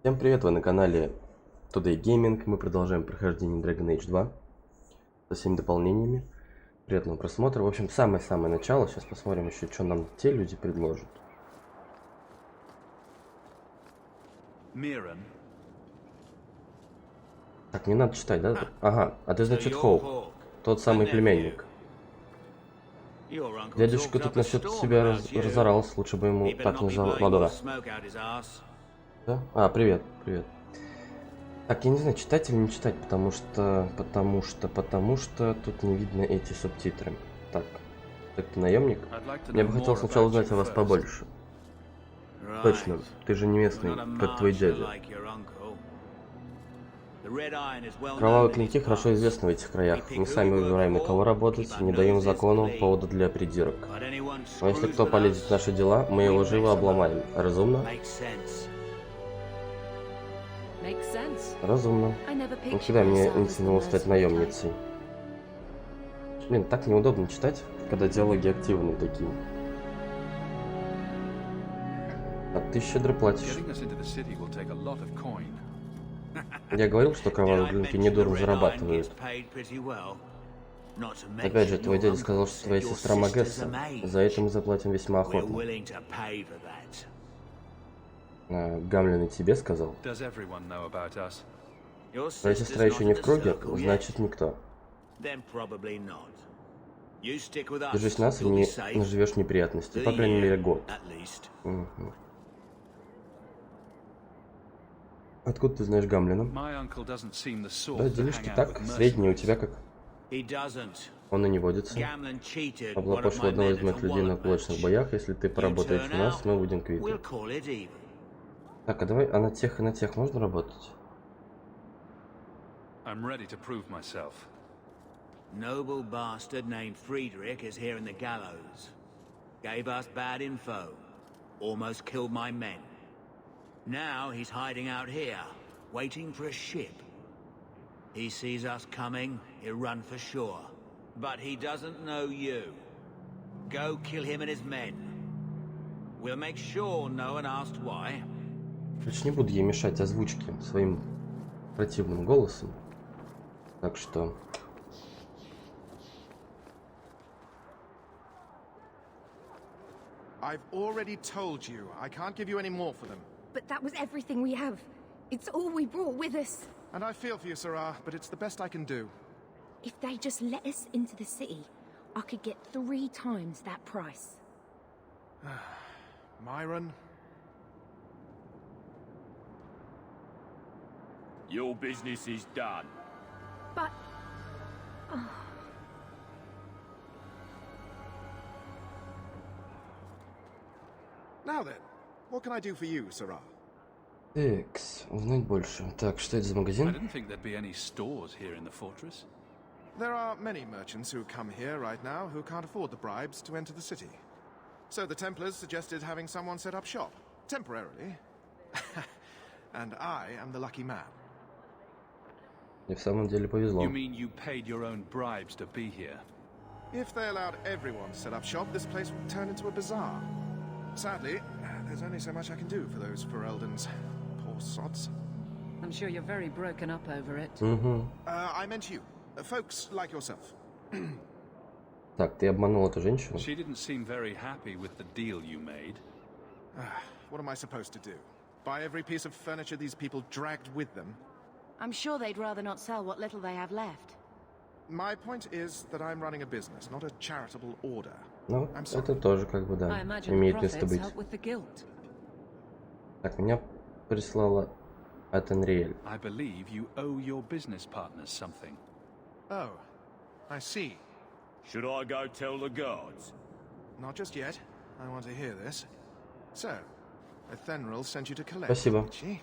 Всем привет, вы на канале Today Gaming. Мы продолжаем прохождение Dragon Age 2 со всеми дополнениями. Приятного просмотра. В общем, самое-самое начало. Сейчас посмотрим еще, что нам те люди предложат. Так, не надо читать, да? Ага, а ты, значит, Хоуп. Тот самый племянник. Дядюшка тут насчет себя разорался. Лучше бы ему так не молодого. Да? А, привет. Так, я не знаю, читать или не читать, потому что тут не видно эти субтитры. Так, ты наемник? Я бы хотел сначала узнать о вас побольше. Точно, ты же не местный, как твой дядя. Кровавые клинки хорошо известны в этих краях. Мы сами выбираем, на кого работать, не даем закону повода для придирок. Но если кто полезет в наши дела, мы его живо обломаем. Разумно? Разумно. Никогда мне не тянуло стать наемницей. Блин, так неудобно читать, когда диалоги активные такие. А ты щедро платишь. Я говорил, что кровавые клинки недурно зарабатывают. Опять же, твой дядя сказал, что твоя сестра Магесса. За это мы заплатим весьма охотно. Гамлин и тебе сказал? Твоя сестра еще не в круге, значит никто. Держись нас, и не наживешь неприятностей, по крайней мере год. Угу. Откуда ты знаешь Гамлина? Да, делишки так, средние, у тебя как? Он и не водится. Облапошил одного из моих людей на кулачных боях. Если ты поработаешь у нас, мы будем квиты. Так, а давай, а на тех и на тех можно работать? Noble bastard named Friedrich is here in the gallows. Gave us bad info. Almost killed my men. Now he's hiding out here, waiting for a ship. He sees us coming, he'll run for sure. But he doesn't know you. Go kill him and his men. We'll make sure no one asked why. Короче, не буду ей мешать озвучке своим противным голосом. Так что... I've already told you, I can't give you any more for them. But that was everything we have. It's all we brought with us. And I feel for you, Sarah, but it's the best I can do. If they just let us into the city, I could get 3 times that price. Myron? Your business is done. But... Now then, what can I do for you, Sarah? Экс, узнать больше. Так, что это за магазин? There are many merchants who come here right now who can't afford the bribes to enter the city. So the Templars suggested having someone set up shop, temporarily. And I am the lucky man. Мне в самом деле повезло. You mean you paid your own bribes to be here? If they allowed everyone to set up shop, this place would turn into a bazaar. Sadly, there's only so much I can do for those Fereldans. Poor sods. I'm sure you're very broken up over it. I meant you. Folks like yourself. Так, ты обманул эту женщину? She didn't seem very happy with the deal you made. What am I supposed to do? Buy every piece of furniture these people dragged with them? I'm sure they'd rather not sell what little they have left. My point is that I'm running a business, not a charitable order. Ну, это тоже как бы, да, имеет место быть. Так, меня прислала от Энриэль. I believe you owe your business partners something. Oh, I see. Should I go tell the guards? Not just yet. I want to hear this. So, Ethenril sent you to collect, Спасибо. did she?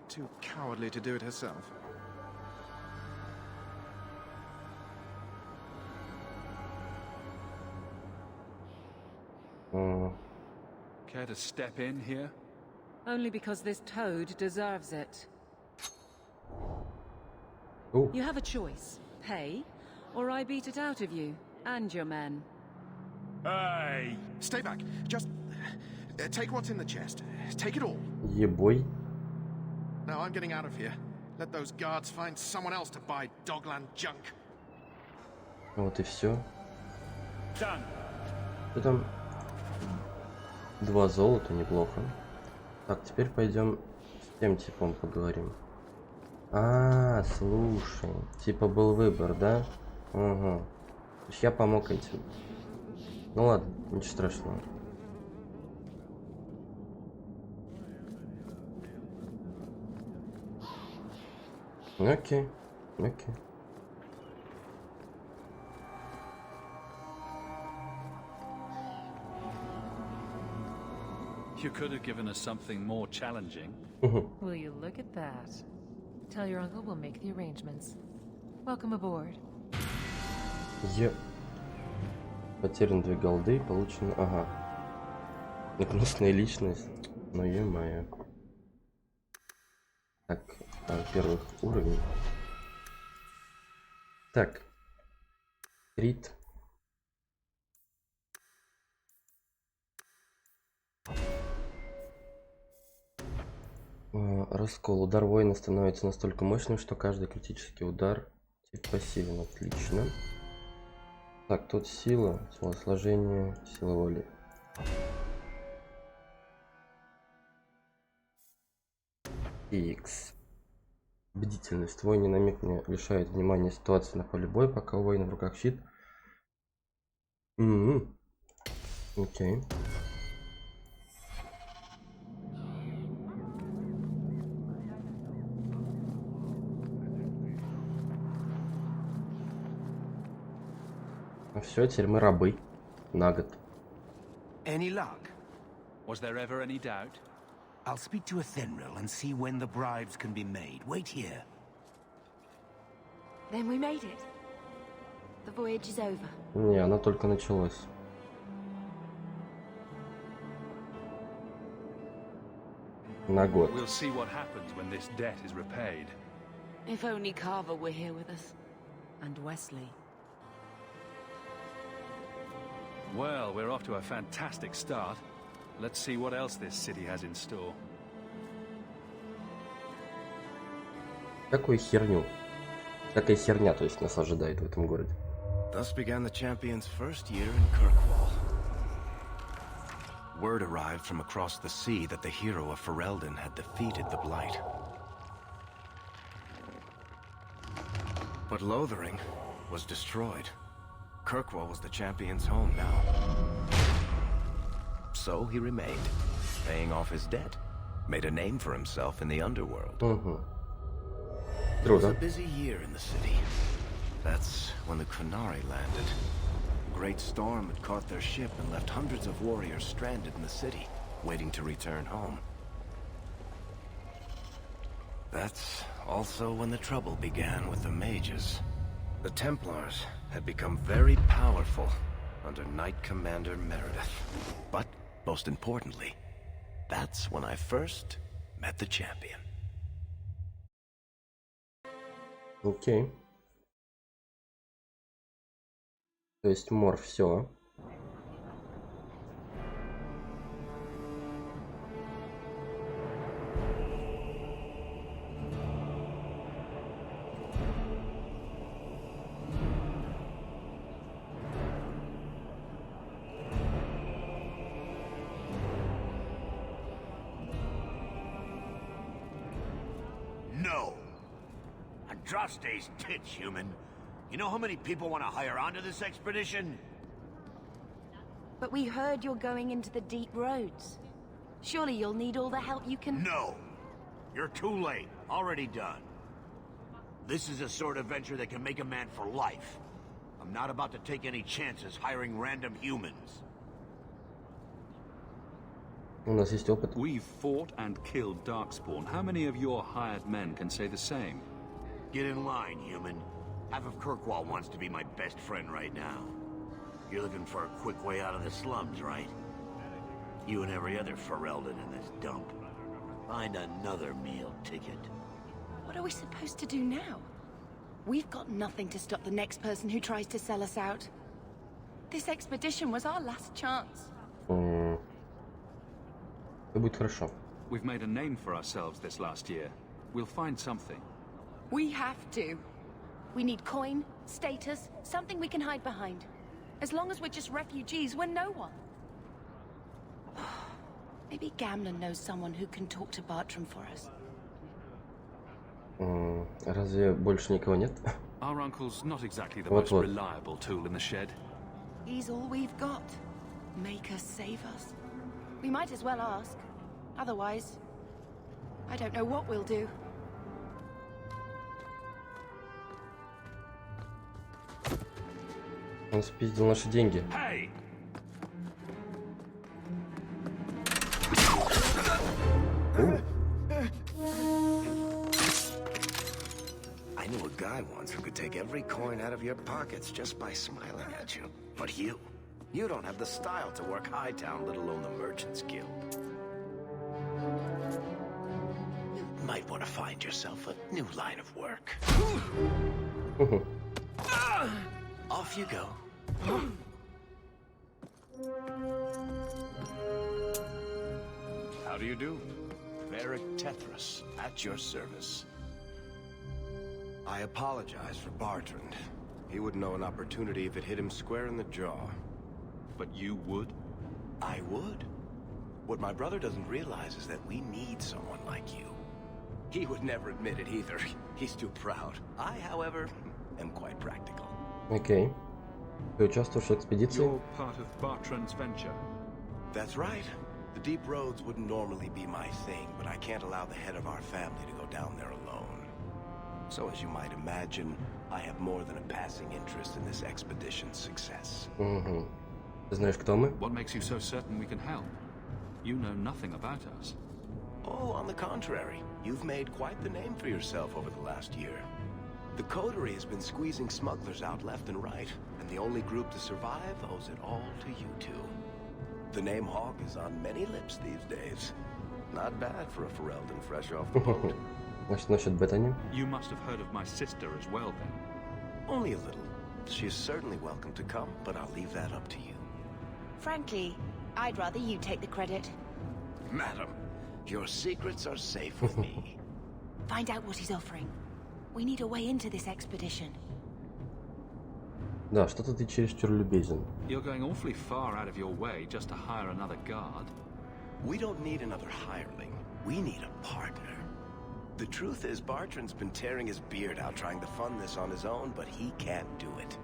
Too cowardly to do it herself. Care to step in here? Only because this toad deserves it. Ooh. You have a choice. Pay, or I beat it out of you and your men. Hey! Stay back. Just take what's in the chest. Take it all. Ебой. Now I'm getting out of here. Let those guards find someone else to buy Dogland junk. Вот и все. Done. Что там? 2 золота, неплохо. Так, теперь пойдем с тем типом поговорим. А, слушай, типа был выбор, да? Угу. То есть я помог этим. Ну ладно, ничего страшного. Окей, окей. You could have given us something more challenging. Will you look at that? Tell your uncle we'll make the arrangements. Welcome aboard. Потерян 2 голды, получено... Ага. Гнусная личность. Ну е-мое. Так, первых уровней. Так. Крит. Раскол. Удар воина становится настолько мощным, что каждый критический удар тип пассивен. Отлично. Так, тут сила, телосложение, сила воли. X. Бдительность. Воин на миг не лишает внимания ситуации на поле боя, пока у воина в руках щит. Окей. Ну все, теперь мы рабы. На год. Any luck? Was there ever any doubt? I'll speak to Athenril and see when the bribes can be made. Wait here. Then we made it. The voyage is over. Не, она только началась. На год. We'll see what happens when this debt is repaid. If only Carver were here with us. And Wesley. Well, we're off to a fantastic start. Let's see what else this city has in store. Какую херню? Какая херня, то есть, нас ожидает в этом городе? Thus began the champion's first year in Kirkwall. Word arrived from across the sea that the hero of Ferelden had defeated the Blight. But Lothering was destroyed. Kirkwall was the champion's home now. So he remained, paying off his debt. Made a name for himself in the underworld. It was a busy year in the city. That's when the Qunari landed. A great storm had caught their ship and left hundreds of warriors stranded in the city, waiting to return home. That's also when the trouble began with the mages. The Templars had become very powerful under Knight Commander Meredith. But, most importantly, that's when I first met the champion. Окей. То есть мор все. No. Andraste's tits, human. You know how many people want to hire onto this expedition? But we heard you're going into the deep roads. Surely you'll need all the help you can... No. You're too late. Already done. This is a sort of venture that can make a man for life. I'm not about to take any chances hiring random humans. У нас есть опыт. We've fought and killed Darkspawn. How many of your hired men can say the same? Get in line, human. Half of Kirkwall wants to be my best friend right now. You're looking for a quick way out of the slums, right? You and every other Ferelden in this dump. Find another meal ticket. What are we supposed to do now? We've got nothing to stop the next person who tries to sell us out. This expedition was our last chance. Все будет хорошо. We've made a name for ourselves this last year. We'll find something. We have to. We need coin, status, something we can hide behind. As long as we're just refugees, we're no one. Maybe Gamlen knows someone who can talk to Bartram for us. Разве больше никого нет? Our uncle's not exactly the most reliable tool in the shed. He's all we've got. Make us save us. We might as well ask. Otherwise, I don't know what we'll do. Он спиздил наши деньги. Hey! I knew a guy once who could take every coin out of your pockets just by smiling at you. But you don't have the style to work Hightown, let alone the Merchants Guild. You might want to find yourself a new line of work. Off you go. How do you do? Varric Tethras, at your service. I apologize for Bartrand. He wouldn't know an opportunity if it hit him square in the jaw. But you would? I would. What my brother doesn't realize is that we need someone like you. He would never admit it either. He's too proud. I, however, am quite practical. Окей. Ты участвуешь в экспедиции? You're part of Bartrand's venture. That's right. The deep roads wouldn't normally be my thing, but I can't allow the head of our family to go down there alone. So as you might imagine, I have more than a passing interest in this expedition's success. Угу. Ты знаешь, кто мы? What makes you so certain we can help? You know nothing about us. Oh, on the contrary. You've made quite the name for yourself over the last year. The coterie has been squeezing smugglers out left and right, and the only group to survive owes it all to you two. The name Hawk is on many lips these days. Not bad for a Ferelden fresh off the boat. Значит, насчет Беттани? You must have heard of my sister as well, then. Only a little. She is certainly welcome to come, but I'll leave that up to you. Frankly, I'd rather you take the credit. Madam, your secrets are safe with me. Find out what he's offering. We need a way into this expedition. Да, что-то ты чересчур любезен. You're going awfully far out of your way just to hire another guard. We don't need another hireling. We need a partner. The truth is, Bartrand's been tearing his beard out trying to fund this on his own, but he can't do it.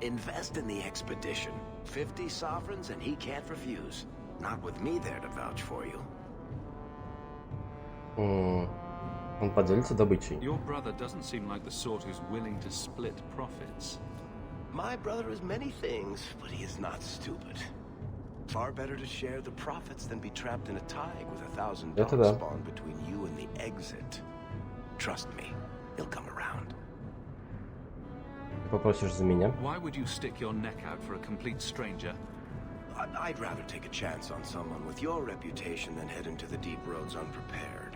Invest in the expedition. 50 sovereigns and he can't refuse. Not with me there to vouch for you. Он поделится добычей. Your brother doesn't seem like the sort who's willing to split profits. My brother is many things, but he is not stupid. Far better to share the profits than be trapped in a tide with 1,000 dogs spawned between you and the exit. Trust me, he'll come around. Ты попросишь за меня? Why would you stick your neck out for a complete stranger? I'd rather take a chance on someone with your reputation than head into the deep roads unprepared.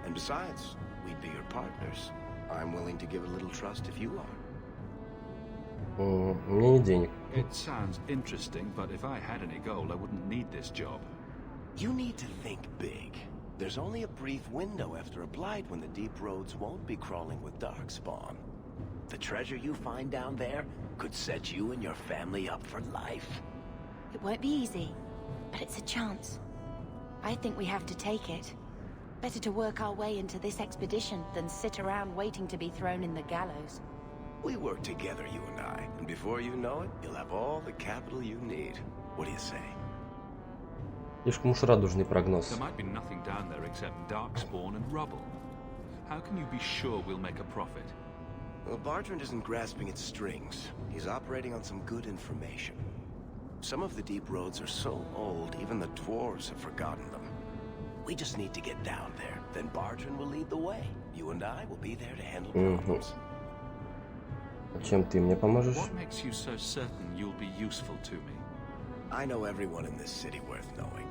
And besides, we'd be your partners. I'm willing to give a little trust if you are. У меня нет денег. It sounds interesting, but if I had any gold, I wouldn't need this job. You need to think big. There's only a brief window after a blight when the deep roads won't be crawling with darkspawn. The treasure you find down there could set you and your family up for life. It won't be easy, but it's a chance. I think we have to take it. Better to work our way into this expedition than sit around waiting to be thrown in the gallows. We work together, you and I, and before you know it, you'll have all the capital you need. What do you say? Слишком уж радужный прогноз. There might be nothing down there except darkspawn and rubble. How can you be sure we'll make a profit? Well, Bartrand isn't grasping at strings. He's operating on some good information. Some of the deep roads are so old, even the dwarves have forgotten them. We just need to get down there. Then Bartrand will lead the way. You and I will be there to handle problems. Чем ты мне поможешь? What makes you so certain you'll be useful to me? I know everyone in this city worth knowing.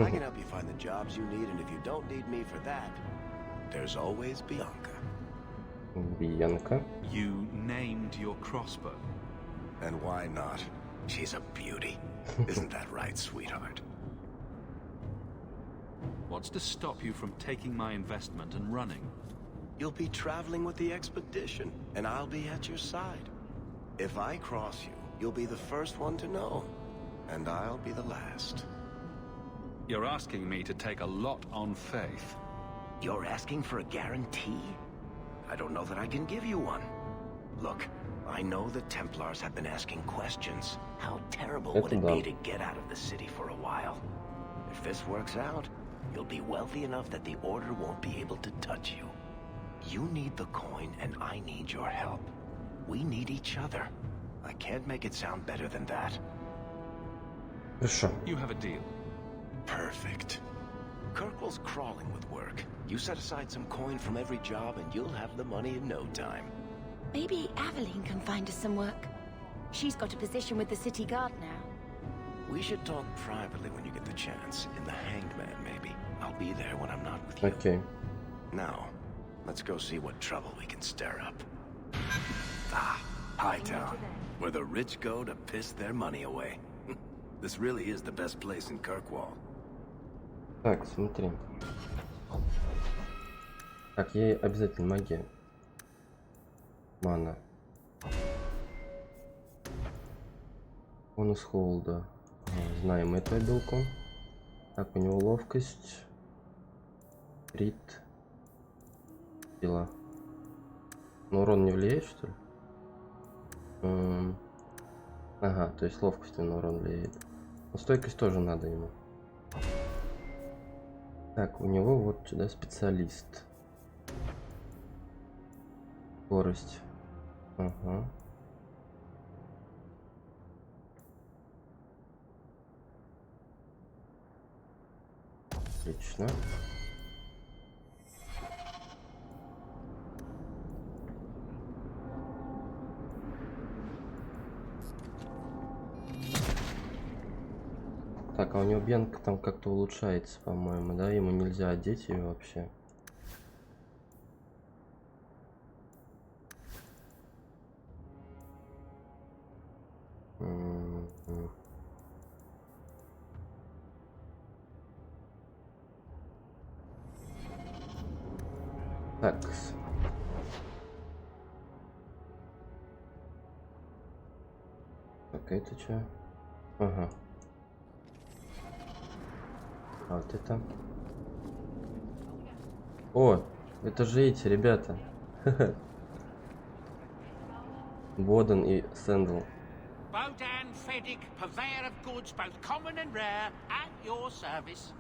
I can help you find the jobs you need, and if you don't need me for that, there's always Bianca. Bianca? You named your crossbow. And why not? She's a beauty. Isn't that right, sweetheart? What What's to stop you from taking my investment and running? You'll be traveling with the expedition, and I'll be at your side. If I cross you, you'll be the first one to know, and I'll be the last. You're asking me to take a lot on faith. You're asking for a guarantee? I don't know that I can give you one. Look, I know the Templars have been asking questions. How terrible would it be to get out of the city for a while? If this works out, you'll be wealthy enough that the Order won't be able to touch you. You need the coin, and I need your help. We need each other. I can't make it sound better than that. Хорошо. You have a deal. Perfect. Kirkwall's crawling with work. You set aside some coin from every job, and you'll have the money in no time. Maybe Aveline can find us some work. She's got a position with the city guard now. We should talk privately when you get the chance. In the Hanged Man, maybe. I'll be there when I'm not with you. Okay. Now, let's go see what trouble we can stir up. Ah, Hightown, where the rich go to piss their money away. This really is the best place in Kirkwall. Так, смотри. Так, ей обязательно магия. Мана. Бонус холда. Знаем эту обилку. Так, у него ловкость. Крит. Сила. Но урон не влияет, что ли? Ага, то есть ловкость на урон влияет. Но стойкость тоже надо ему. Так, у него вот сюда специалист. Скорость. Ага. Отлично. Так, а у него бенка там как-то улучшается, по-моему, да? Ему нельзя одеть ее вообще. Так. Так, это что? Ага. А вот это. О, это же эти ребята. Боден и Сэндл. Bodan Feddick, purveyor of goods both common and rare, at your service.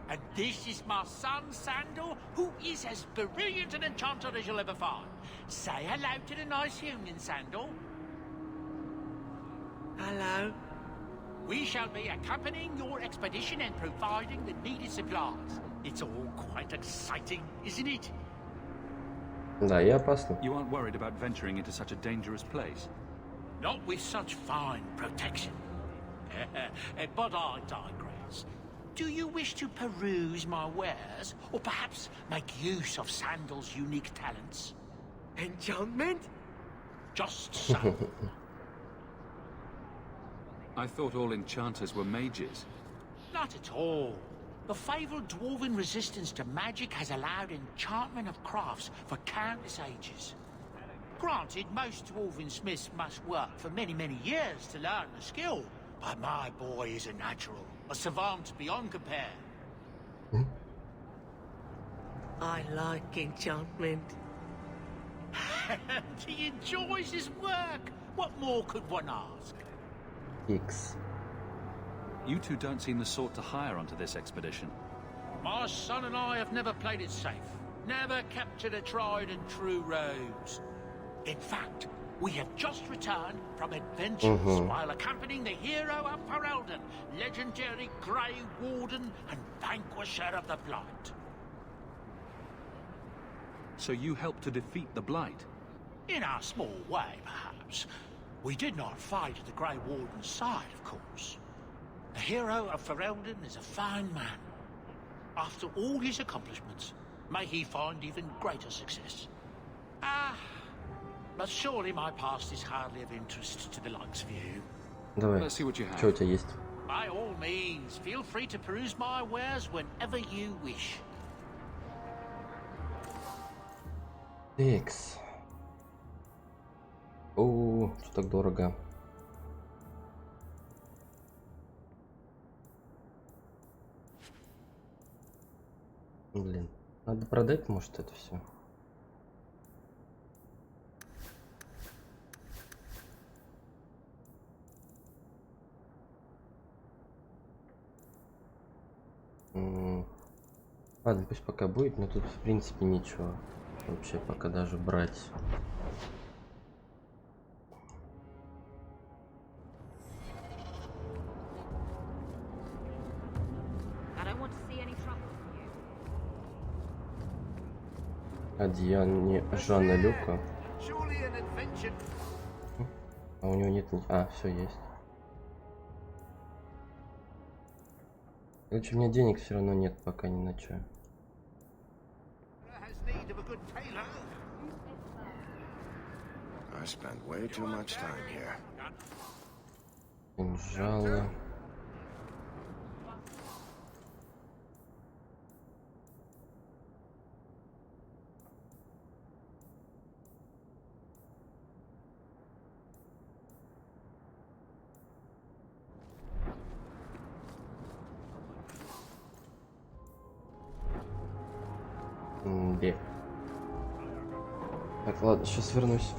And this is my son, Sandal, who is as brilliant an enchanter as you'll ever find. Say hello to the nice union, Sandal. Hello. We shall be accompanying your expedition and providing the needed supplies. It's all quite exciting, isn't it? Да, и опасно. You aren't worried about venturing into such a dangerous place? Not with such fine protection. But I digress. Do you wish to peruse my wares, or perhaps make use of Sandal's unique talents? Enchantment? Just so. I thought all enchanters were mages. Not at all. The fabled dwarven resistance to magic has allowed enchantment of crafts for countless ages. Granted, most dwarven smiths must work for many, many years to learn the skill, but my boy is a natural, a savant beyond compare. I like enchantment. He enjoys his work. What more could one ask? X. You two don't seem the sort to hire onto this expedition. My son and I have never played it safe. Never captured a tried and true rose. In fact, we have just returned from adventures while accompanying the hero of Ferelden, legendary Grey Warden and vanquisher of the Blight. So you helped to defeat the Blight? In our small way, perhaps. We did not fight at the Grey Warden's side, of course. The hero of Ferelden is a fine man. After all his accomplishments, may he find even greater success. But surely my past is hardly of interest to the likes of you. Давай. Let's see what you have. Что у тебя есть? By all means, feel free to peruse my wares whenever you wish. Текс. О, что так дорого? Блин, надо продать, может, это все. Ладно, пусть пока будет, но тут в принципе ничего вообще пока даже брать. Одеяние Жанна Люка. А у него нет... А, все есть. Короче, у меня денег все равно нет пока ни на что. Кинжалы. Где? Так, ладно, сейчас вернусь.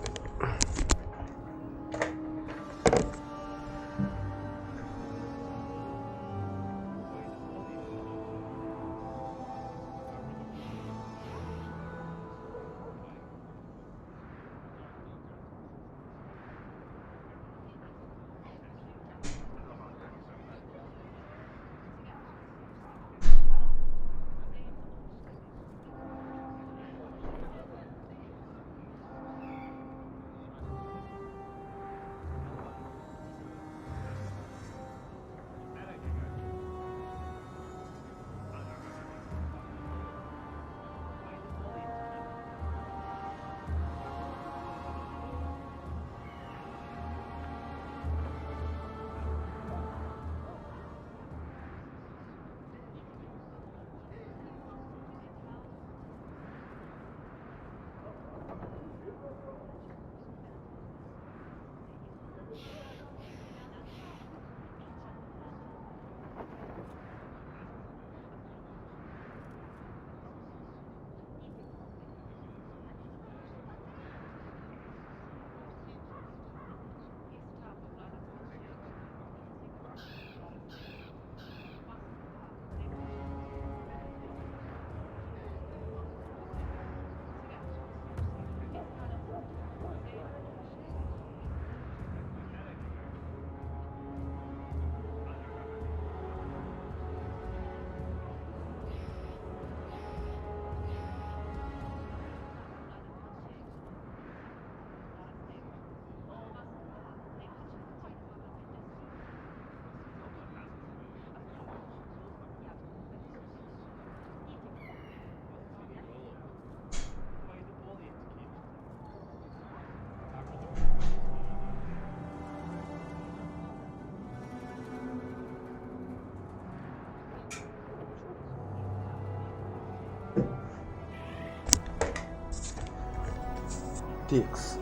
Текс.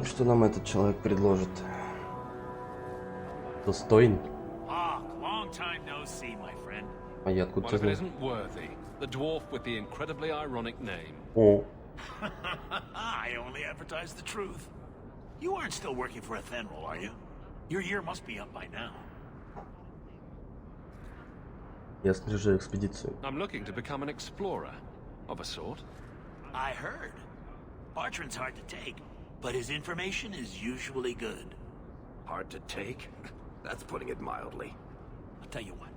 Что нам этот человек предложит? Достойный? А я откуда знаю? О. I only advertise the truth. You aren't still working for Athenril, are you? Your year must be up by now. Я снижаю экспедицию. I'm looking to become an explorer of a sort. I heard. Bartrand's hard to take, but his information is usually good. Hard to take? That's putting it mildly. I'll tell you what.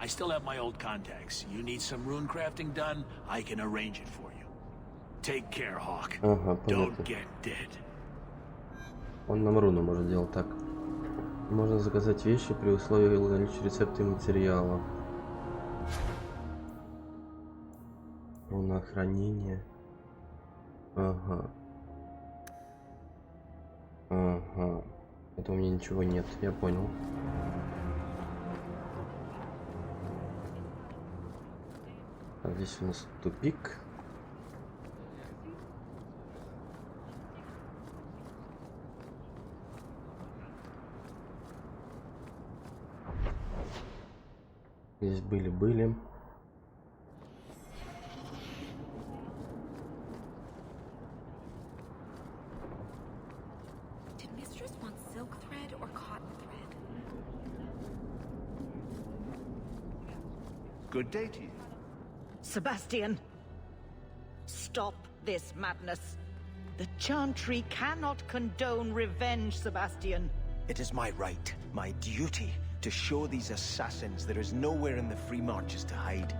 I still have my old contacts. You need some rune crafting done, I can arrange it for you. Take care, Hawk. Ага, Don't get dead. Он нам руну может делать так. Можно заказать вещи при условии наличия рецепта и материала. Руна хранения. Ага. Ага. Это у меня ничего нет, я понял. Так, здесь у нас тупик. Здесь были. Good day to you. Sebastian, stop this madness. The Chantry cannot condone revenge, Sebastian. It is my right, my duty, to show these assassins there is nowhere in the Free Marches to hide.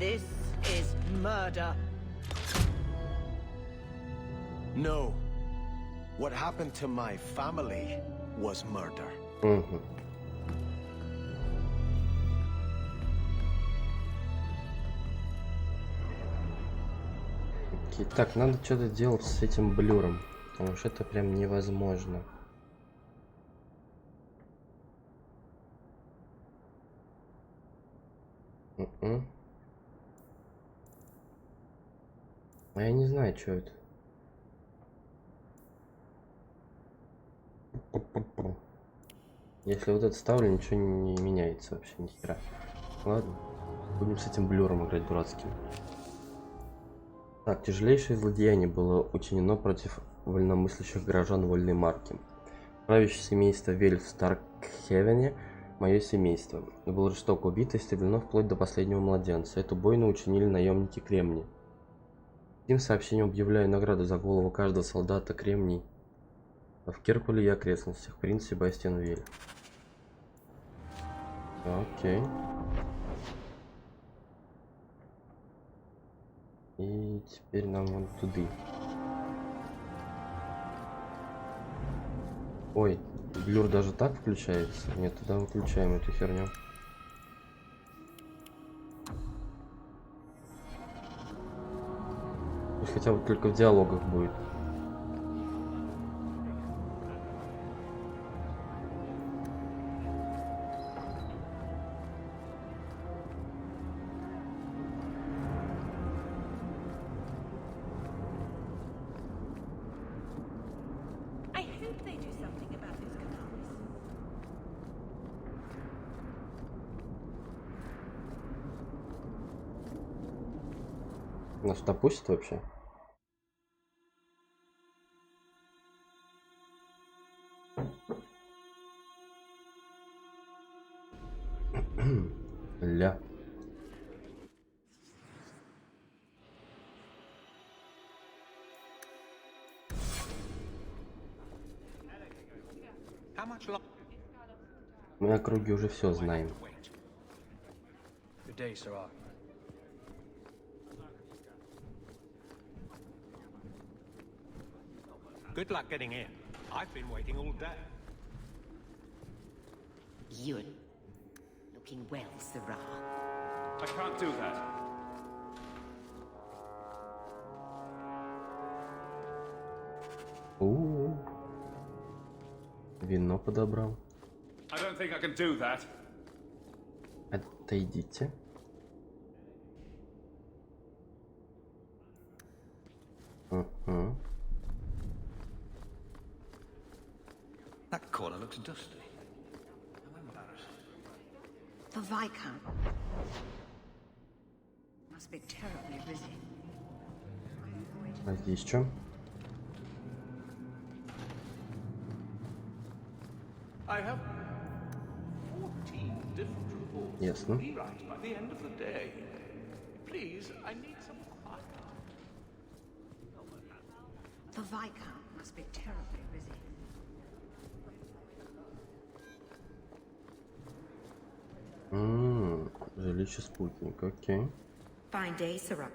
This is murder. No. What happened to my family was murder. Так, надо что-то делать с этим блюром, потому что это прям невозможно. А я не знаю, что это. Если вот это ставлю, ничего не меняется вообще, ни хера. Ладно, будем с этим блюром играть дурацким. Так, тяжелейшее злодеяние было учинено против вольномыслящих горожан вольной марки. Правящее семейство Вельф в Старкхевене, мое семейство, было жестоко убито и истреблено вплоть до последнего младенца. Эту бойню учинили наемники Кремний. Этим сообщением объявляю награду за голову каждого солдата Кремний в Киркуле и окрестностях. Принц Себастьян Вельф. Окей. И теперь нам вон туда. Ой, блюр даже так включается? Нет, тогда выключаем эту херню. Пусть хотя бы только в диалогах будет. Нас туда пустят вообще? Ля. Мы округе уже все знаем. Good luck getting in. I've been waiting all day. You're looking well, Sirrah. I can't do that. Вино подобрал. I don't think I can do that. Отойдите. That corner looks dusty. How embarrassing. The Viscount must be terribly busy. А здесь что? I have 14 different reports Ясно. to rewrite by the end of the day. Please, I need some quiet. The Viscount must be terribly busy. Жилище спутника, окей. Fine day, Sirrah.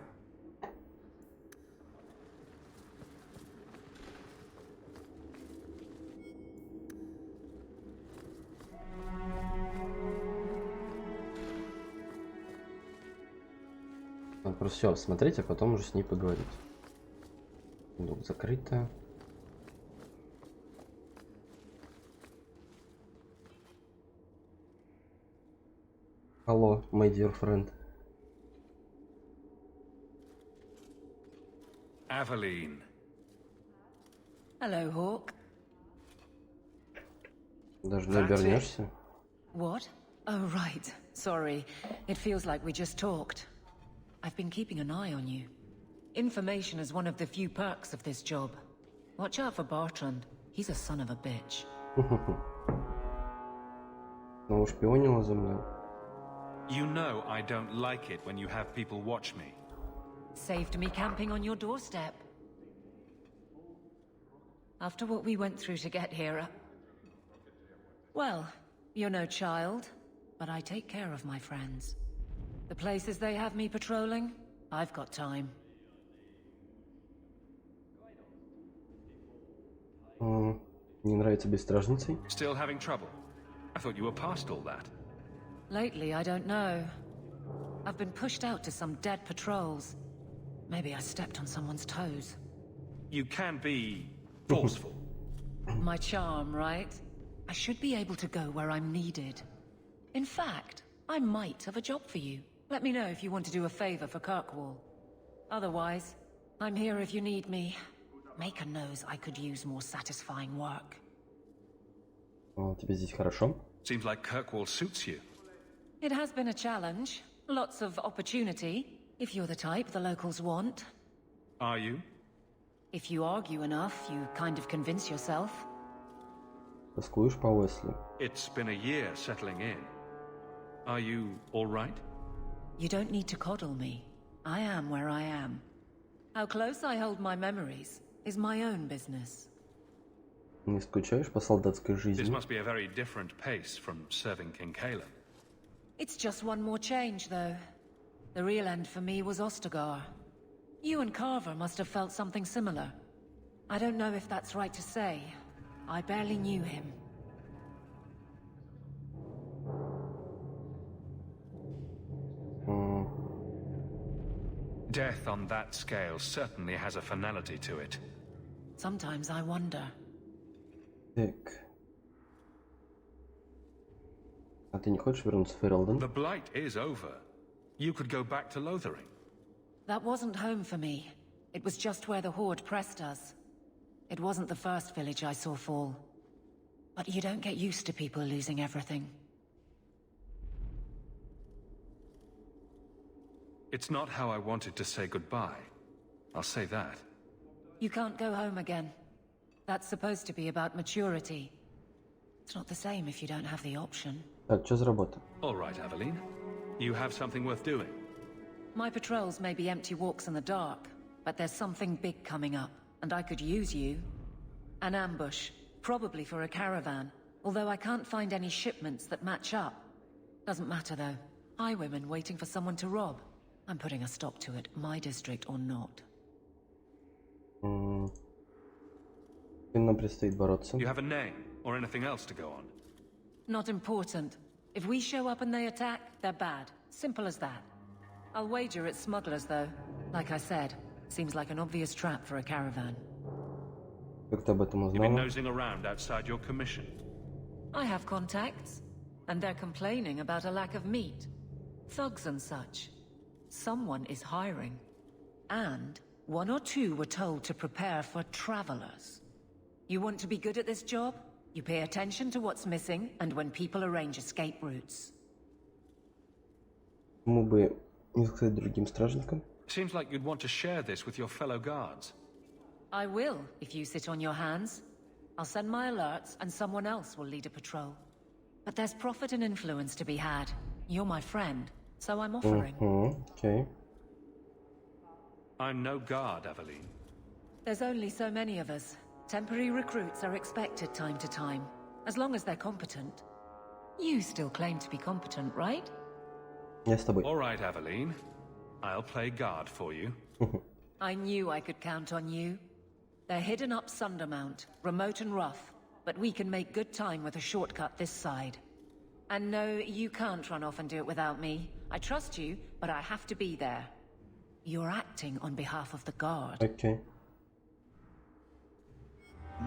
Надо просто все смотреть, а потом уже с ней поговорить. Сундук закрыто. Алло, my dear friend. Aveline. Hello, Hawk. Даже не обернешься? What? Oh, right. Sorry. It feels like we just talked. I've been keeping an eye on you. Information is one of the few perks of this job. Watch out for Bartrand. He's a son of a bitch. Снова шпионила за мной. You know I don't like it when you have people watch me. Saved me camping on your doorstep. After what we went through to get here, well, you're no child, but I take care of my friends. The places they have me patrolling, I've got time. Не нравится быть стражницей? Still having trouble? I thought you were past all that. Lately, I don't know. I've been pushed out to some dead patrols. Maybe I stepped on someone's toes. You can be forceful. My charm, right? I should be able to go where I'm needed. In fact, I might have a job for you. Let me know if you want to do a favor for Kirkwall. Otherwise, I'm here if you need me. Maker knows I could use more satisfying work. Тебе здесь хорошо? Seems like Kirkwall suits you. It has been a challenge. Lots of opportunity, if you're the type the locals want. Are you? If you argue enough, you kind of convince yourself. Тоскуешь по Уэсли? It's been a year settling in. Are you all right? You don't need to coddle me. I am where I am. How close I hold my memories is my own business. Не скучаешь по солдатской жизни? This must be a very different pace from serving King Caleb. It's just one more change, though. The real end for me was Ostagar. You and Carver must have felt something similar. I don't know if that's right to say. I barely knew him. Death on that scale certainly has a finality to it. Sometimes I wonder. Так. А ты не хочешь вернуться в Фералден? The blight is over. You could go back to Lothering. That wasn't home for me. It was just where the Horde pressed us. It wasn't the first village I saw fall. But you don't get used to people losing everything. It's not how I wanted to say goodbye. I'll say that. You can't go home again. That's supposed to be about maturity. It's not the same if you don't have the option. Так, что за работа? All right, Aveline. You have something worth doing. My patrols may be empty walks in the dark, but there's something big coming up, and I could use you. An ambush, probably for a caravan, although I can't find any shipments that match up. Doesn't matter though. Highwaymen waiting for someone to rob. I'm putting a stop to it, my district or not. Нам предстоит бороться. You have a name, or anything else to go on? Not important. If we show up and they attack, they're bad. Simple as that. I'll wager it's smugglers, though. Like I said, seems like an obvious trap for a caravan. Как ты об этом You've been узнала? nosing around outside your commission. I have contacts, and they're complaining about a lack of meat. Thugs and such. Someone is hiring. And one or two were told to prepare for travelers. You want to be good at this job? You pay attention to what's missing, and when people arrange escape routes. Почему бы не сказать другим стражникам? Seems like you'd want to share this with your fellow guards. I will, if you sit on your hands. I'll send my alerts, and someone else will lead a patrol. But there's profit and influence to be had. You're my friend, so I'm offering. Okay. I'm no guard, Aveline. There's only so many of us. Temporary recruits are expected time to time, as long as they're competent. You still claim to be competent, right? Я с тобой. All right, Aveline. I'll play guard for you. I knew I could count on you. They're hidden up Sundermount, remote and rough, but we can make good time with a shortcut this side. And no, you can't run off and do it without me. I trust you, but I have to be there. You're acting on behalf of the guard. Okay.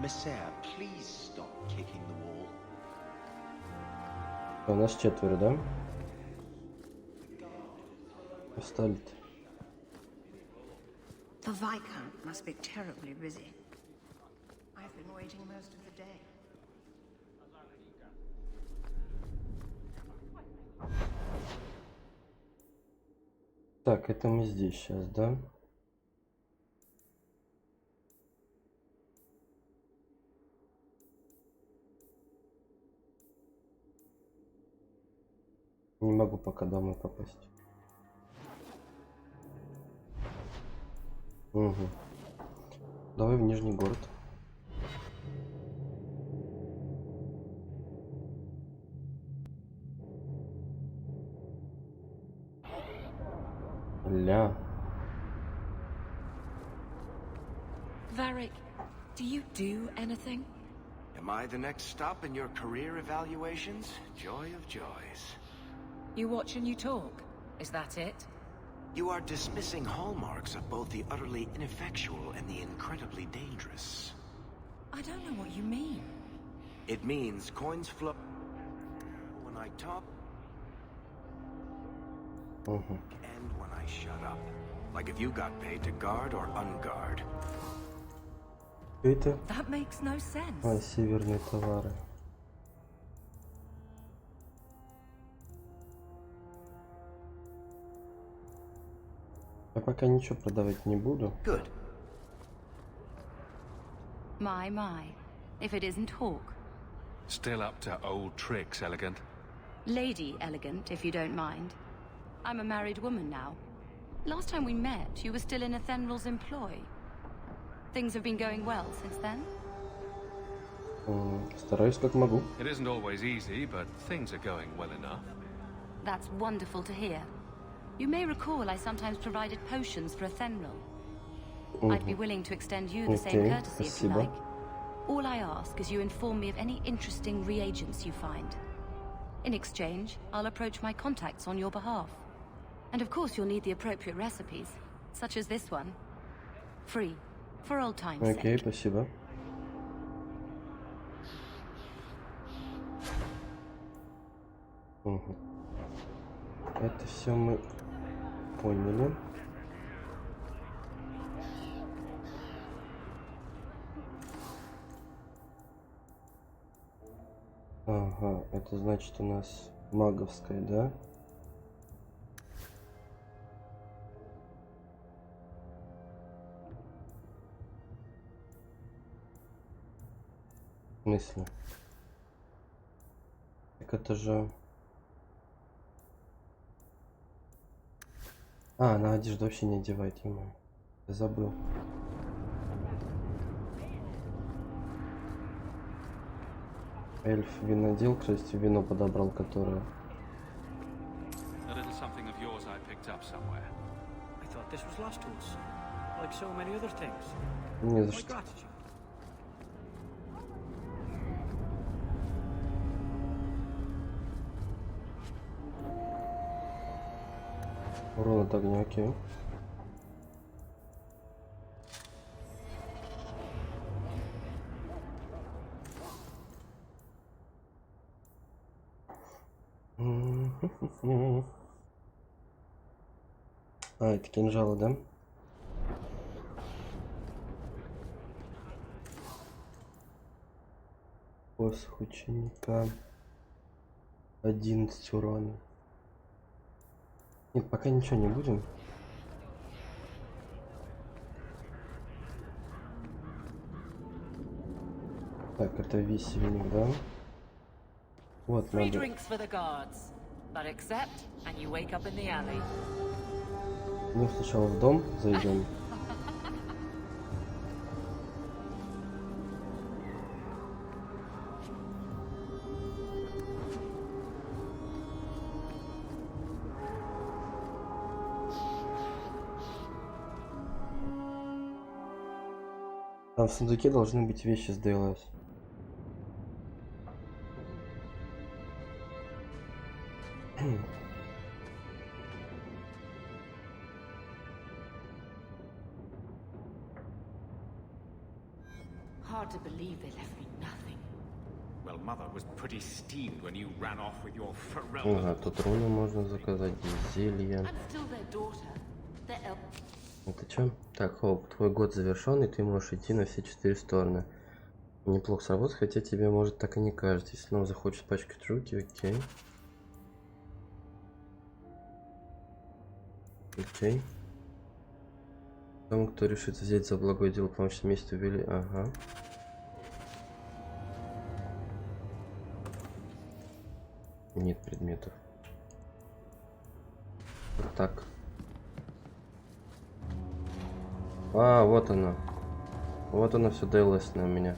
Messiah, please stop kicking the wall. У нас 4, да? Остались. The Viscount must be terribly busy. I've been waiting most of the day. Так, это мы здесь сейчас, да? Не могу пока домой попасть. Угу. Давай в Нижний город. Ля. Varric, do you do anything? Am I the next stop in your career evaluations? Joy of joys. You watch and you talk. Is that it? You are dismissing hallmarks of both the utterly ineffectual and the incredibly dangerous. I don't know what you mean. It means coins flow when I talk and when I shut up. Like if you got paid to guard or unguard. Это? That makes no sense. А, северные товары. Я пока ничего продавать не буду. Good. My. If it isn't Hawk. Still up to old tricks, Elegant. Lady Elegant, if you don't mind. I'm a married woman now. Last time we met, you were still in Athenral's employ. Things have been going well since then? Стараюсь как могу. It isn't always easy, but things are going well enough. That's wonderful to hear. You may recall I sometimes provided potions for Athenral. I'd be willing to extend you the same courtesy if you like. All I ask is you inform me of any interesting reagents you find. In exchange, I'll approach my contacts on your behalf. And of course you'll need the appropriate recipes, such as this one. Free, for old time's sake. Окей, спасибо. Это все мы поняли. Ага, это значит у нас маговская, да? В смысле? Так это же... А, на одежду вообще не одевает ему. Я забыл. Эльф винодел, кстати, вино подобрал, которое... Не за что. Урон от огня, окей. А, это кинжалы, да? Посох ученика. 11 урона. Нет, пока ничего не будем. Так, это висельник, да? Вот, надо... Ну, сначала в дом зайдем. Там в сундуке должны быть вещи с DLS. Hard to believe they left me nothing. Well, Mother was pretty steamed when you ran off with your Pharrell. Ага, тут руны можно заказать, зелья. I'm still their daughter. Their Это чё? Так, Хоуп, твой год завершен, и ты можешь идти на все 4 стороны. Неплохо сработать, хотя тебе, может, так и не кажется. Если снова захочешь пачкать руки, окей. Окей. Тому, кто решит взять за благое дело помочь вместе увели. Ага. Нет предметов. Вот так. А, вот она. Вот она все ДЛС на меня.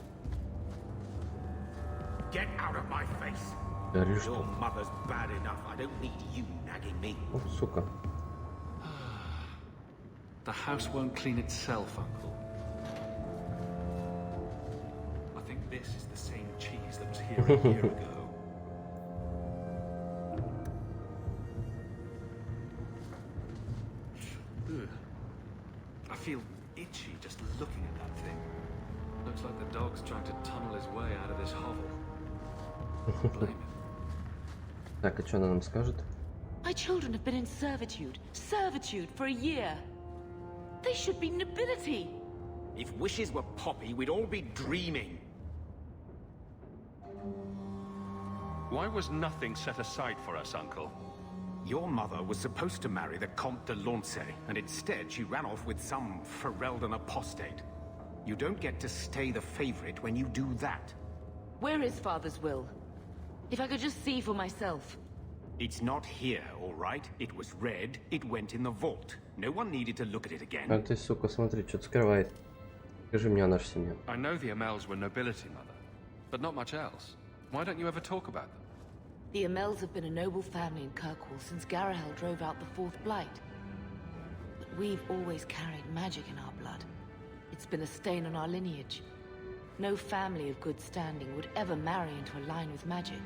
Говорю, что... О, сука. The house won't clean itself, Uncle. I think this is the same cheese that was here a year ago. Ugh. I feel itchy just looking at that thing. Looks like the dog's trying to tunnel his way out of this hovel. Blame him. Так, а что она нам скажет? My children have been in servitude for a year. They should be nobility. If wishes were poppy, we'd all be dreaming. Why was nothing set aside for us, Uncle? Your mother was supposed to marry the Comte de Launcey, and instead she ran off with some Ferelden apostate. You don't get to stay the favorite when you do that. Where is Father's will? If I could just see for myself. It's not here, all right? It was read, it went in the vault. No one needed to look at it again. А ты, сука, смотри, что-то скрывает. Скажи мне о нашей семье. I know the Amels were nobility, Mother, but not much else. Why don't you ever talk about them? The Amels have been a noble family in Kirkwall since Garahel drove out the Fourth Blight. But we've always carried magic in our blood. It's been a stain on our lineage. No family of good standing would ever marry into a line with magic.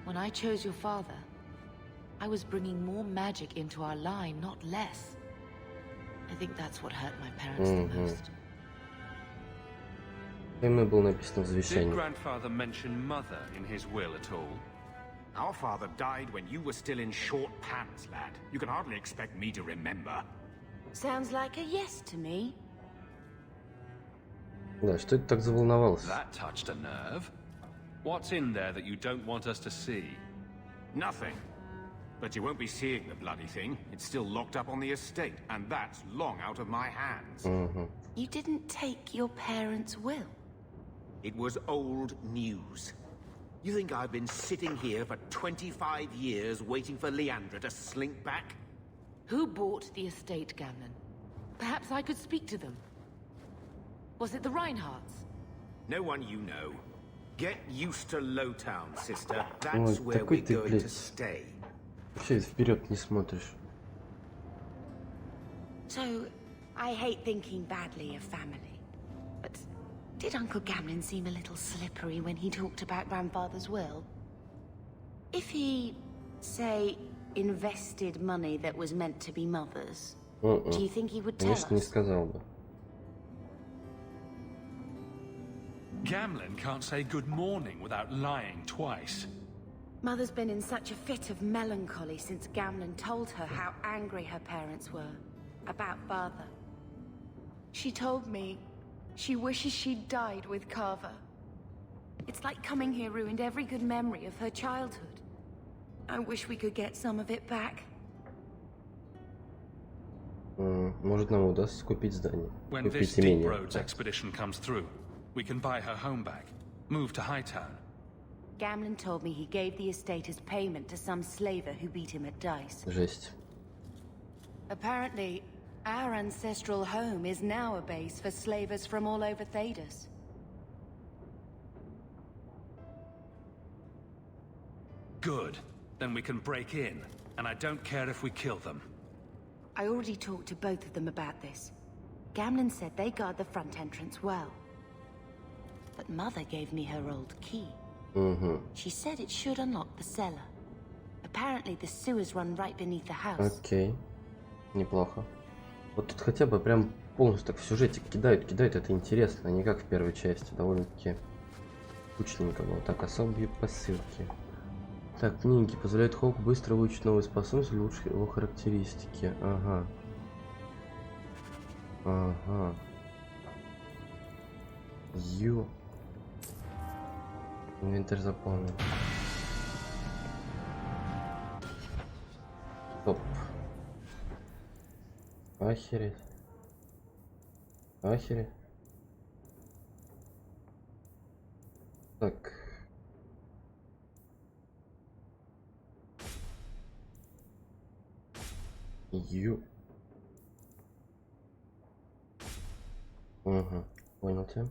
When I chose your father, I was bringing more magic into our line, not less. I think that's what hurt my parents the most. Did grandfather mention mother in his will at all? Our father died when you were still in short pants, lad. You can hardly expect me to remember. Sounds like a yes to me. Да, что это так заволновался? That touched a nerve. What's in there that you don't want us to see? Nothing. But you won't be seeing the bloody thing. It's still locked up on the estate, and that's long out of my hands. You didn't take your parents' will? It was old news. You think I've been sitting here for 25 years waiting for Leandra to slink back? Who bought the estate, Gamlen? Perhaps I could speak to them. Was it the Reinhardts? No one you know. Get used to Lowtown, sister. That's where we're going to stay. Вообще вперед не смотришь. So, I hate thinking badly of family. But did Uncle Gamlen seem a little slippery when he talked about Grandfather's will? If he, say, invested money that was meant to be Mother's, do you think he would tell us? Конечно, не сказал бы. Gamlen can't say good morning without lying twice. Mother's been in such a fit of melancholy since Gamlen told her how angry her parents were about Father. She told me she wishes she'd died with Carver. It's like coming here ruined every good memory of her childhood. I wish we could get some of it back. Может, нам удастся купить здание. When this Deep Roads expedition comes through, we can buy her home back, move to Hightown. Gamlen told me he gave the estate as payment to some slaver who beat him at dice. Жесть. Apparently, our ancestral home is now a base for slavers from all over Thedas. Good. Then we can break in, and I don't care if we kill them. I already talked to both of them about this. Gamlen said they guard the front entrance well. But Mother gave me her old key. She said it should unlock the cellar. Apparently the sewers run right beneath the house. Окей. Неплохо. Вот тут хотя бы прям полностью так в сюжете кидают, это интересно, а не как в первой части. Довольно-таки скучненько было. Так, особые посылки. Так, книги позволяют Хоуку быстро выучить новые способности, улучшить его характеристики. Ага. Ага. Инвентарь заполнен. Стоп. Охереть. Охереть. Так. Угу. Понял тебя.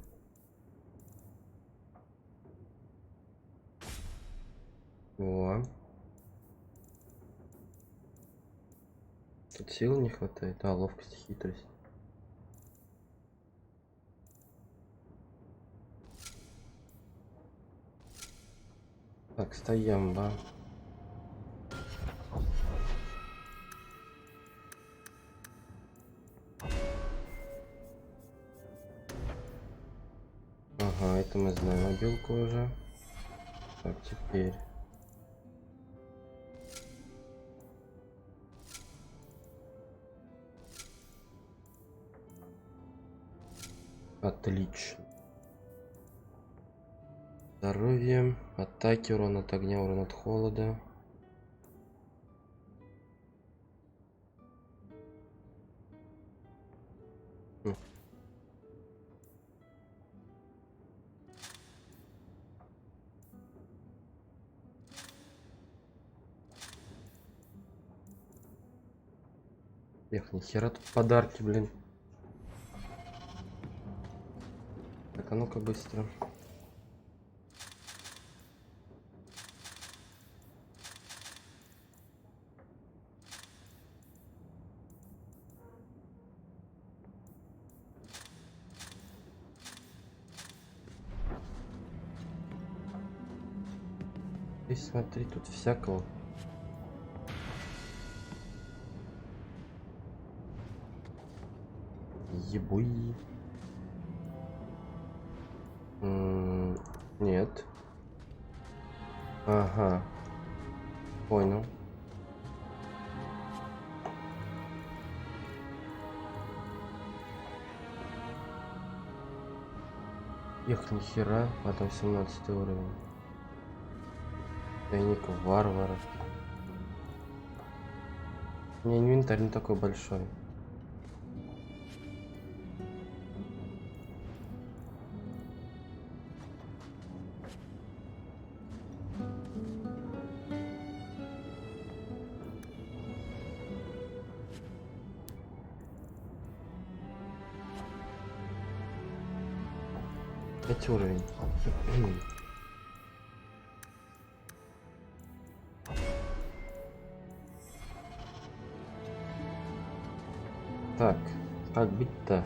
О. Тут сил не хватает. А, ловкость, хитрость. Так, стоим, да. Ага, это мы знаем обилку уже. Так, теперь. Отлично. Здоровье, атаки, урон от огня, урон от холода. Эх, нихера тут подарки, блин. Так, а ну-ка быстро. Ты смотри, тут всякого. Ебуй. Нет. Ага. Понял. Эх, нихера. А там 17 уровень. Тайник варвара. У меня инвентарь не такой большой. Уровень. Так, как быть-то?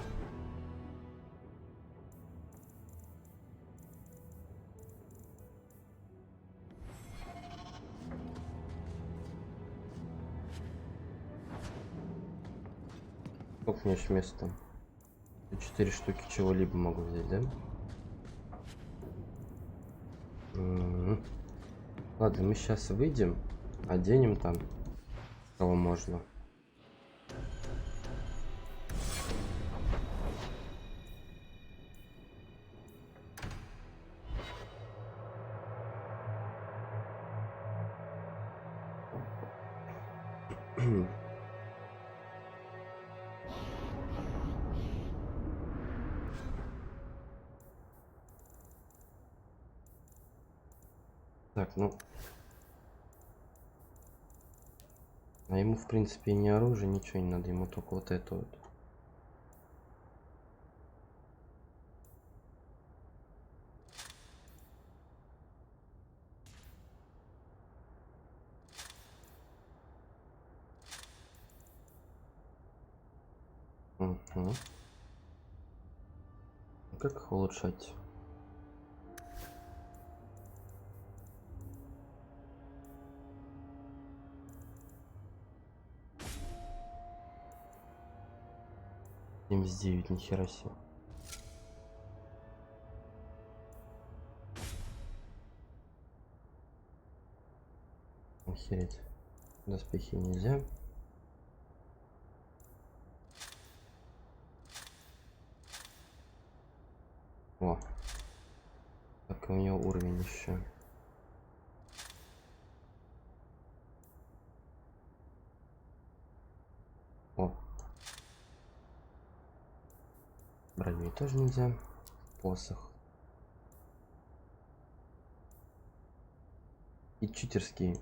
Сколько мне еще места? 4 штуки чего-либо могу взять, да? Ладно, мы сейчас выйдем, оденем там, кого можно. Так, ну... А ему, в принципе, ни оружие, ничего не надо, ему только вот это вот. Угу. Как их улучшать? М9, нихера себе. Охереть. Доспехи нельзя. О. Так, у нее уровень еще. О. Броней тоже нельзя. Посох. И читерские.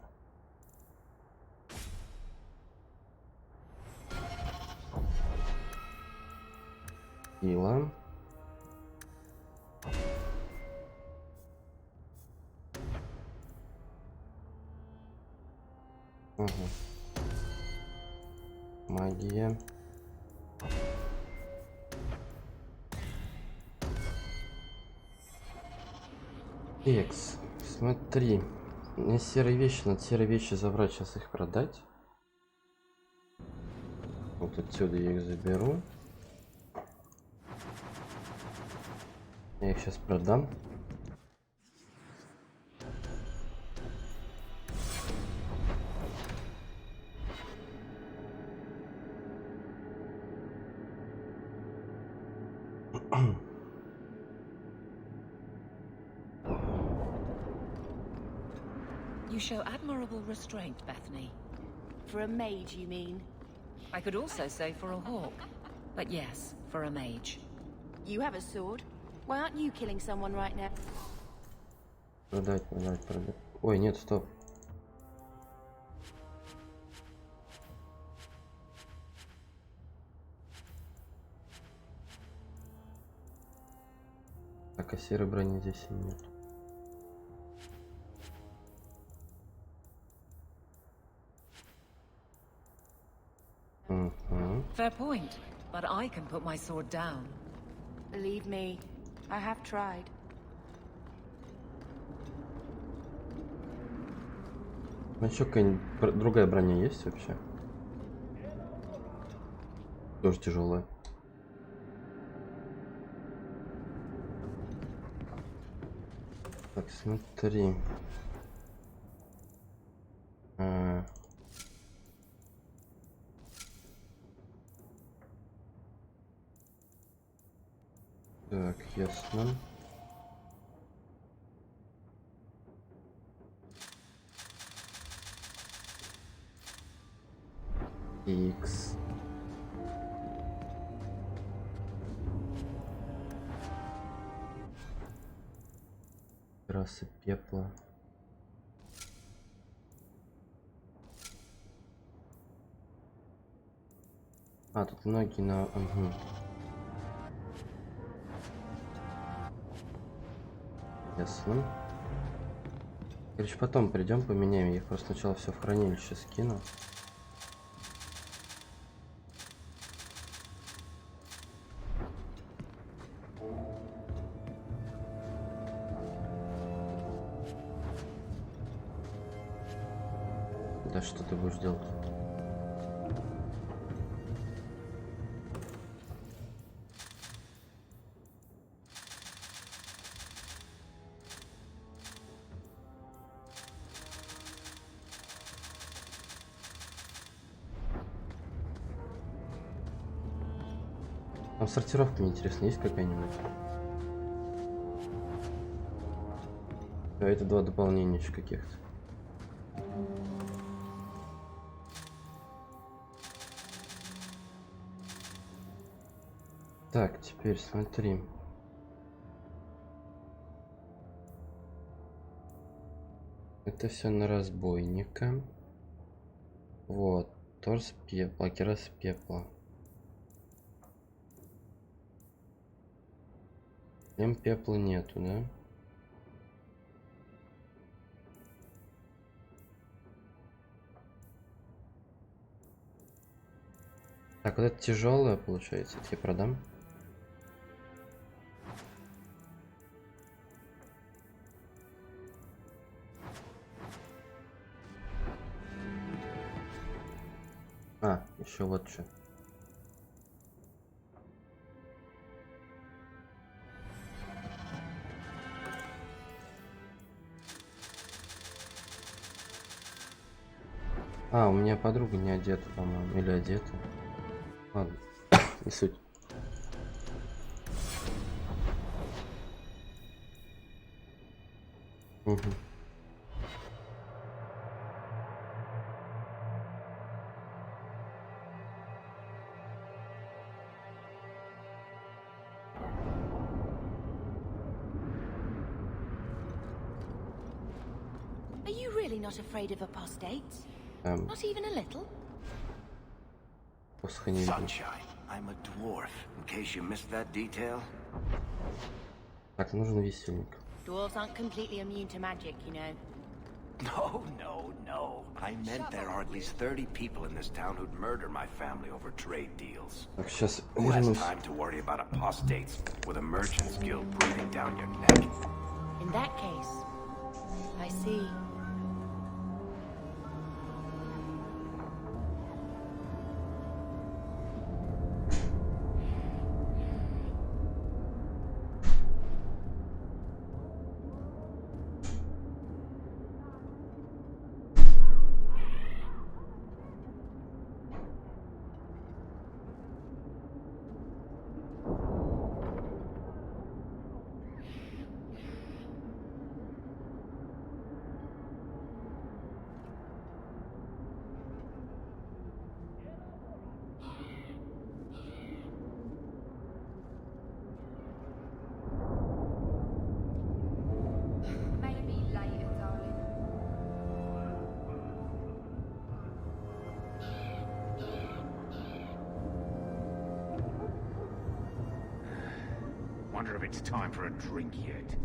Сила. Угу. Магия. Экс. Смотри. У меня серые вещи, надо серые вещи забрать, сейчас их продать. Вот отсюда я их заберу. Я их сейчас продам. You show admirable restraint, Bethany. For a mage, you mean? I could also say for a hawk. But yes, for a mage. You have a sword. Why aren't you killing someone right now? Продать, продать, продать. Ой, нет, стоп. Так, а серой брони здесь нет. Fair point, but I can put my sword down. Believe me, I have tried. А еще какая-нибудь другая броня есть вообще? Тоже тяжелая. Так, смотри. Так, ясно. Икс. Раса пепла. А, тут ноги на... Угу. Ясно. Короче, потом придем, поменяем. Я их просто сначала все в хранилище скину. Да что ты будешь делать? Там сортировка, мне интересно, есть какая-нибудь? А это два дополнения еще каких-то. Так, теперь смотри. Это все на разбойника. Вот. Торс пепла, керас пепла. М пепла нету, да? Так, вот это тяжелое получается, это я продам. А, еще вот что. А, у меня подруга не одета, по-моему, или одета. Ладно, не суть. Угу. Are you really not afraid of apostates? Not even a little? Sunshine, I'm a dwarf, in case you missed that detail. Так, нужен висельник. Dwarves aren't completely immune to magic, you know. No. I meant there are at least 30 people in this town who'd murder my family over trade deals. Так, сейчас Who has вернусь. time to worry about apostates with a merchant's guild breathing down your neck? In that case, I see. Wonder if it's time for a drink yet.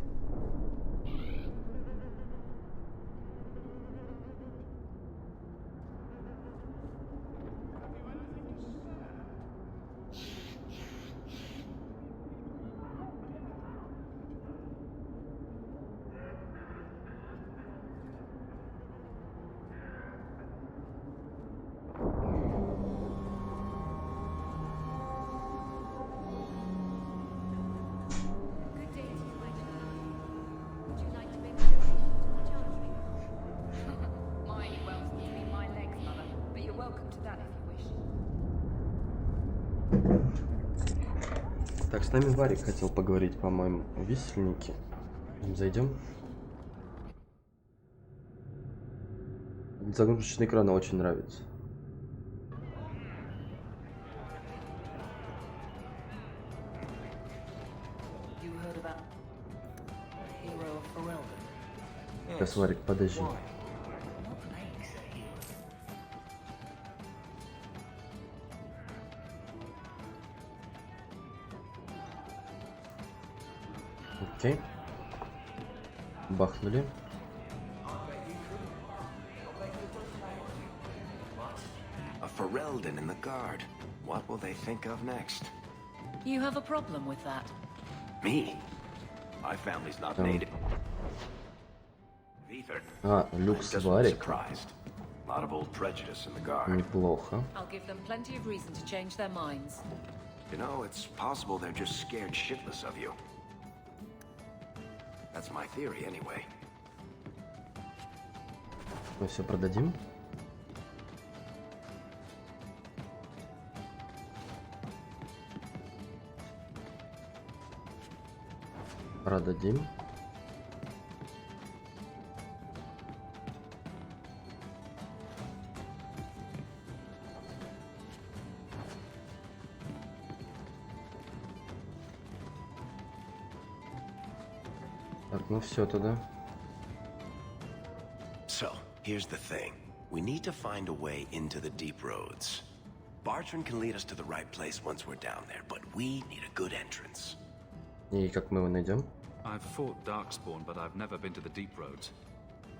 Так, с нами Варик хотел поговорить, по-моему, о висельнике. Зайдем. Загрузочный экран очень нравится. Сейчас, Варик, подожди. Окей. Бахнули. A Ferelden in the guard. What will they think of next? You have a problem with that? Me? My family's not native. Ether. Люкс Варик. Surprised. A lot of old prejudice in the guard. Неплохо. I'll give them plenty of reason to change their minds. You know, it's possible they're just scared shitless of you. That's my theory, anyway. Мы все продадим. Продадим. Так, ну все тогда. So, here's the thing. We need to find a way into the deep roads. Bartrand can lead us to the right place once we're down there, but we need a good entrance. И как мы его найдем? I've fought Darkspawn, but I've never been to the deep roads.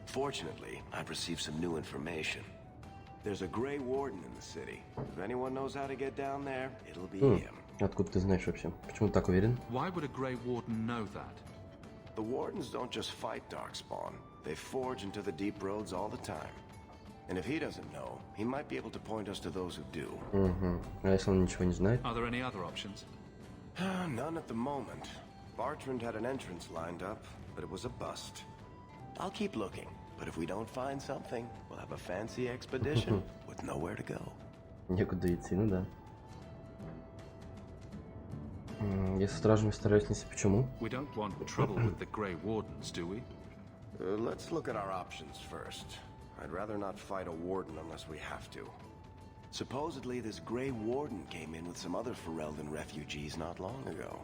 Fortunately, I've received some new information. There's a Grey Warden in the city. If anyone knows how to get down there, it'll be him. Откуда ты знаешь вообще? Почему ты так уверен? Why would a Grey Warden know that? The Wardens don't just fight Darkspawn. They forge into the deep roads all the time. And if he doesn't know, he might be able to point us to those who do. А если он ничего не знает? Are there any other options? None at the moment. Bartrand had an entrance lined up, but it was a bust. I'll keep looking, but if we don't find something, we'll have a fancy expedition with nowhere to go. Некуда идти, ну да. Я со стражами стараюсь не... Почему? We don't want trouble with the Grey Wardens, do we? Let's look at our options first. I'd rather not fight a warden unless we have to. Supposedly, this Grey Warden came in with some other Ferelden refugees not long ago.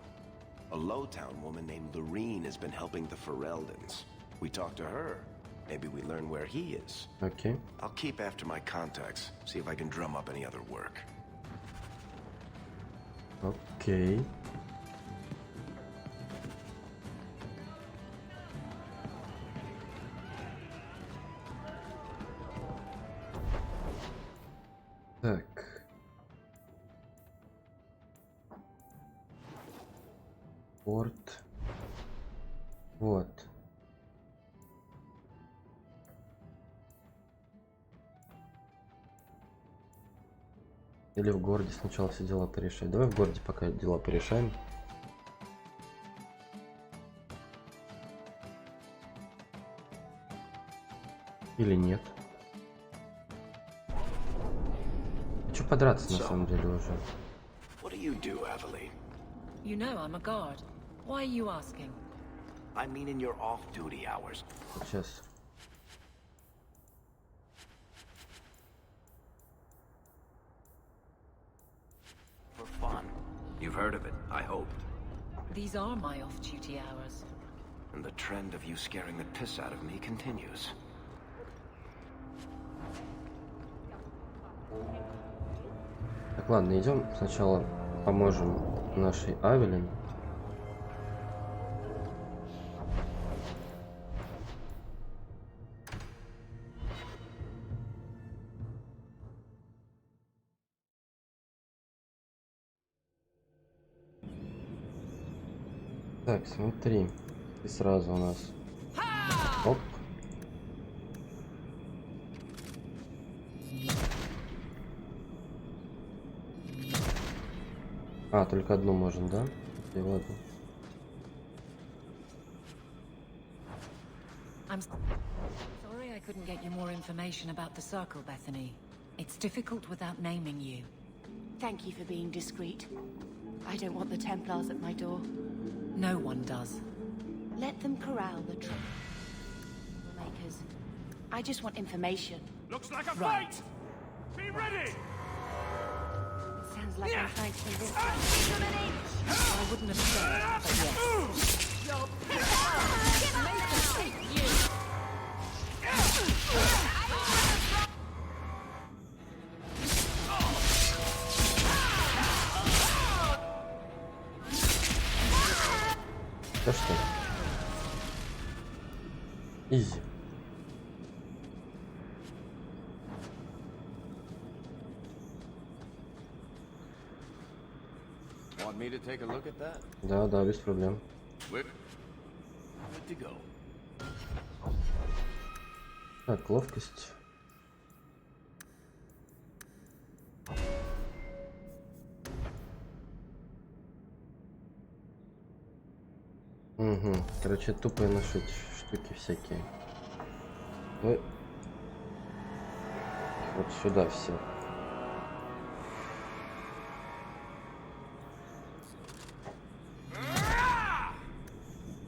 A Lowtown woman named Lorene has been helping the Fereldans. We talked to her. Maybe we learn where he is. Okay. I'll keep after my contacts, see if I can drum up any other work. Okay. Так. Порт. Вот. Или в городе сначала все дела порешать. Давай в городе пока дела порешаем. Или нет. Хочу подраться на самом деле уже. What do you do, Aveline? You know I'm a guard. Why are you asking? I mean in your off-duty hours. Сейчас. For fun. You've heard of it, I hope. These are my off-duty hours. And the trend of you scaring the piss out of me continues. Так, ладно, идем сначала поможем нашей Авелин. Так, смотри. И сразу у нас. Оп. А, только одну можем, да? И ладно. I'm sorry I couldn't get you more information about the circle, Bethany. It's difficult without naming you. Thank you for being discreet. I don't want the Templars at my door. No one does. Let them corral the troublemakers. I just want information. Looks like a Right. fight! Be ready! Sounds like I'm trying to convince you. I wouldn't have said, but yes. Да что? Изи. Want me to take a look at that? Да, да, без проблем. Good to go. Так, ловкость. Угу. Короче, тупо ношить штуки всякие. Ой. Вот сюда все.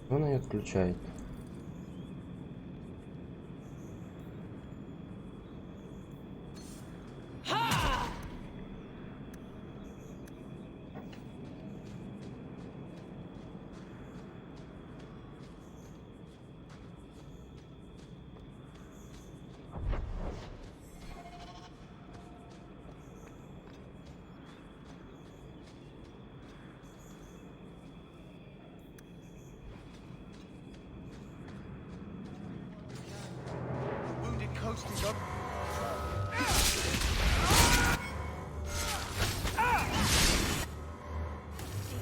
Он ее отключает.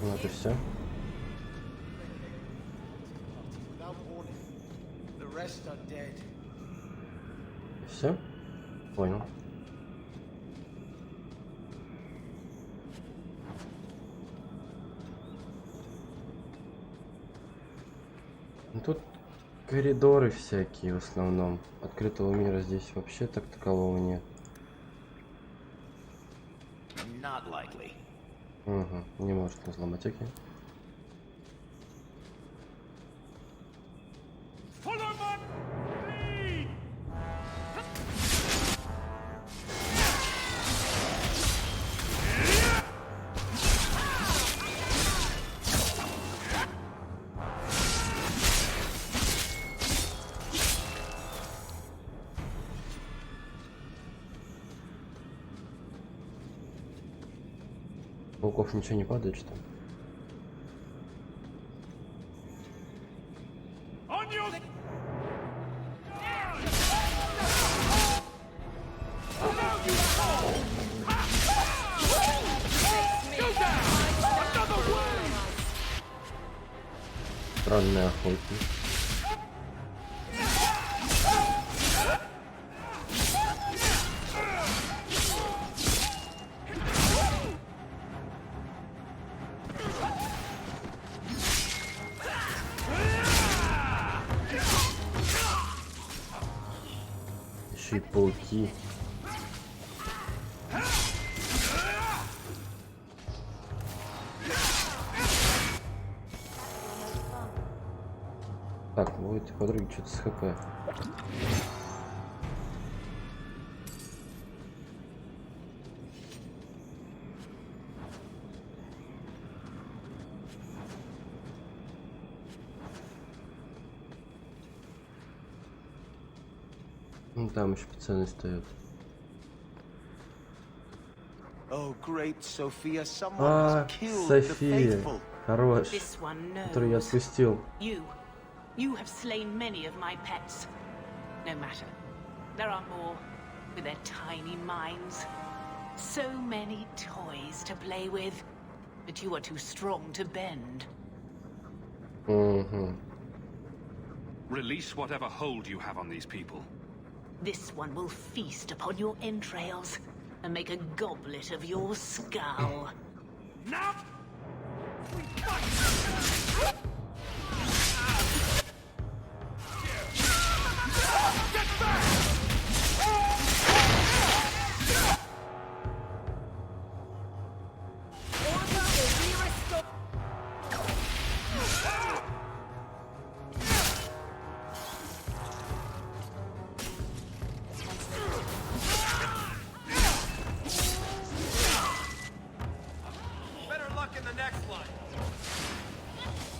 Вот и все. Все? Понял. Ну, тут коридоры всякие в основном. Открытого мира здесь вообще так такового нет. Угу, не может взломать, окей. У пауков ничего не падает, что ли? Странный охотник. Еще и пауки. Так, у этой подруги что-то с ХП. Ну, там еще пацаны стоят. А, София. Хорош. Которую я отпустил. You have slain many of my pets. No matter. There are more, with their tiny minds. So many toys to play with, but you are too strong to bend. Release whatever hold you have on these people. This one will feast upon your entrails and make a goblet of your skull. Now!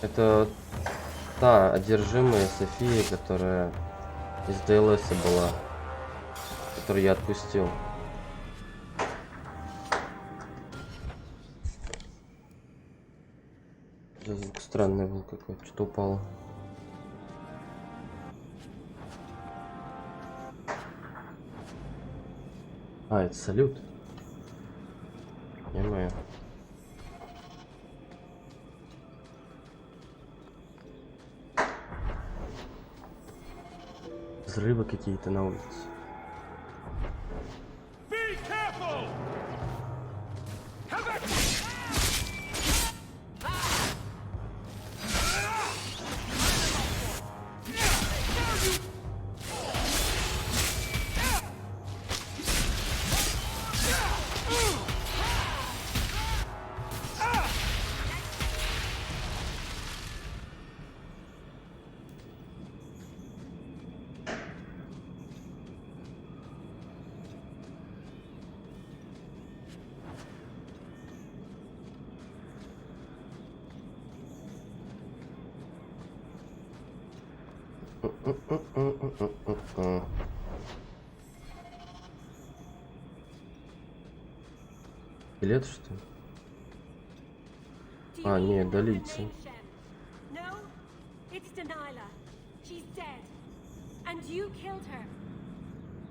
Это та одержимая София, которая из ДЛС была, которую я отпустил. Звук странный был какой-то, что-то упало. А, это салют. Понимаю. Взрывы какие-то на улице. Билет, что ли? А, нет, долиться.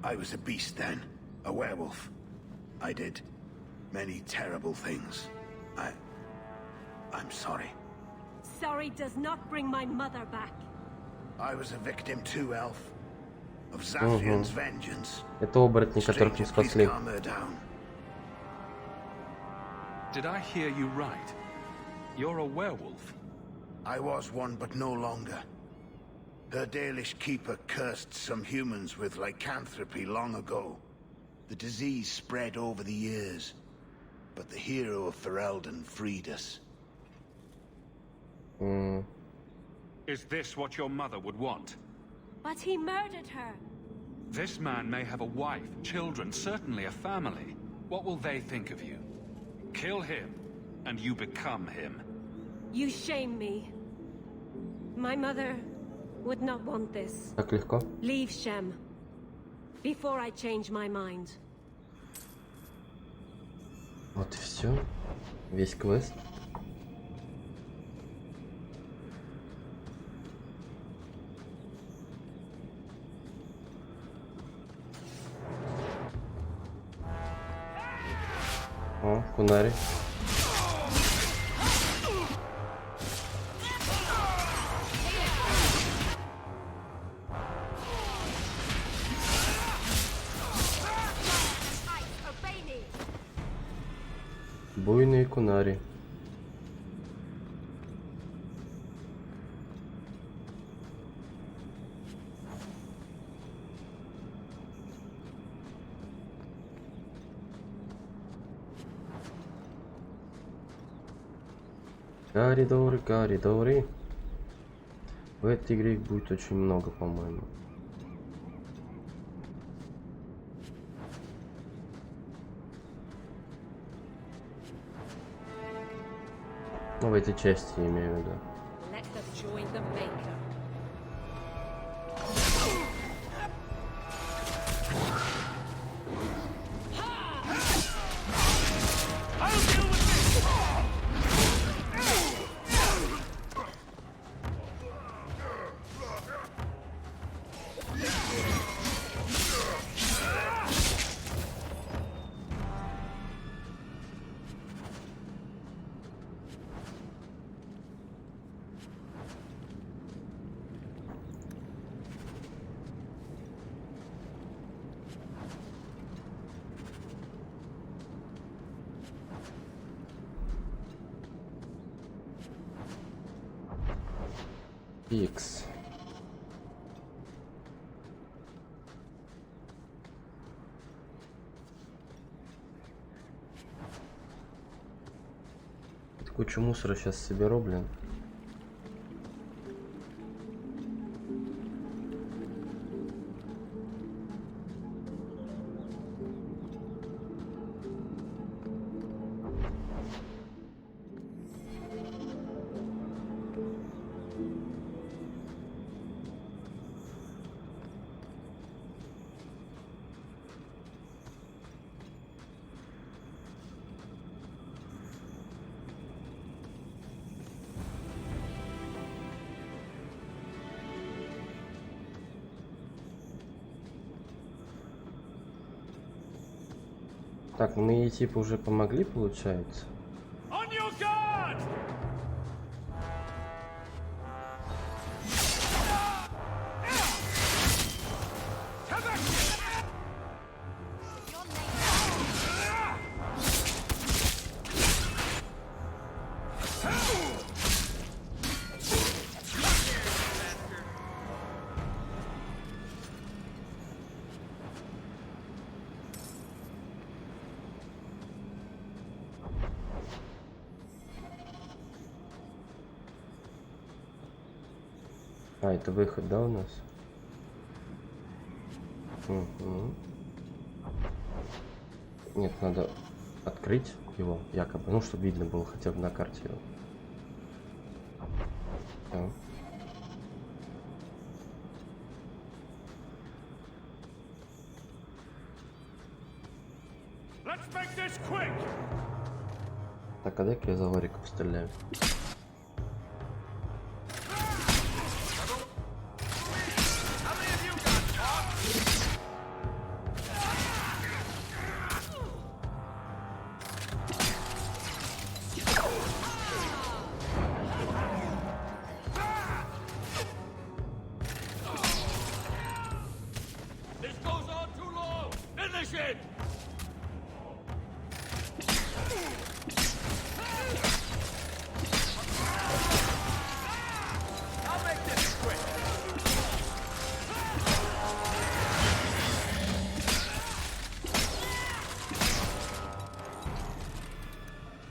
I was a beast then, a werewolf. I did many terrible things. I'm sorry. Sorry does not bring my mother back. I was a victim too, Elf, of Zafian's vengeance. Это оборотни, которых мы спасли. Did I hear you right? You're a werewolf? I was one, but no longer. Her Dalish keeper cursed some humans with lycanthropy long ago. The disease spread over the years, but the hero of Ferelden freed us. Is this what your mother would want? But he murdered her. This man may have a wife, children, certainly a family. What will they think of you? Kill him, and you become him. You shame me. My mother would not want this. Так легко. Leave Shem, before I change my mind. Вот и все. Весь квест. О, кунари. Буйные кунари. Коридоры, коридоры. В этой игре их будет очень много, по-моему. Ну, в этой части я имею в виду. X. Кучу мусора сейчас соберу, блин. Так, мы ей типа уже помогли, получается? А, это выход, да, у нас? Угу. Нет, надо открыть его, якобы, ну, чтобы видно было хотя бы на карте его. Да. Так, а дай-ка я за Ларика постреляю.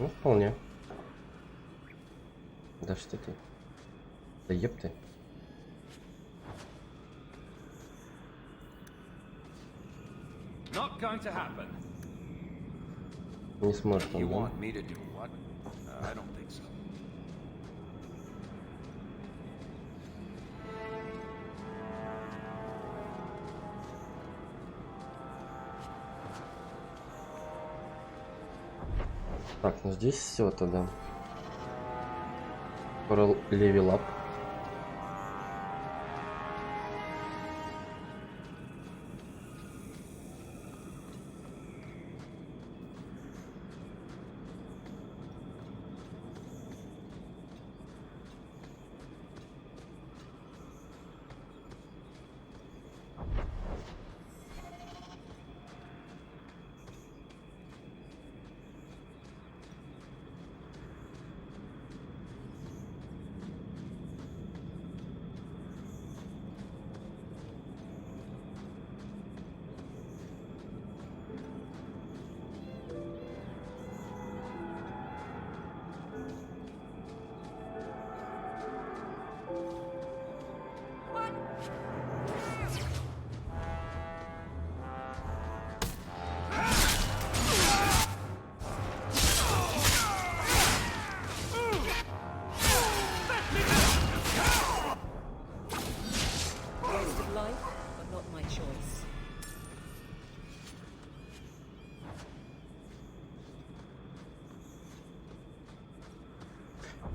Ну, вполне. Да что ты? Да еб ты. Не сможет он, да? Так, ну здесь все тогда. Скоро левел-ап.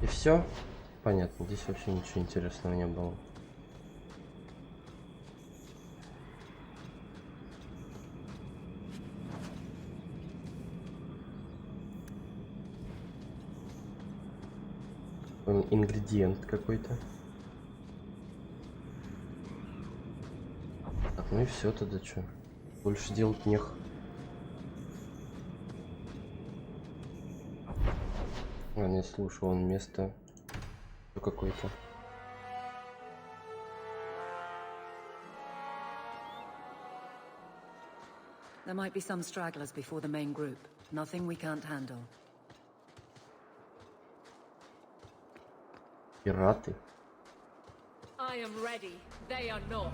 И все? Понятно, здесь вообще ничего интересного не было. Ингредиент какой-то. Так, ну и все тогда что? Больше делать нех. А, не слушаю, он место какое-то. There might be some stragglers before the main group. Nothing we can't handle. Пираты. I am ready. They are not.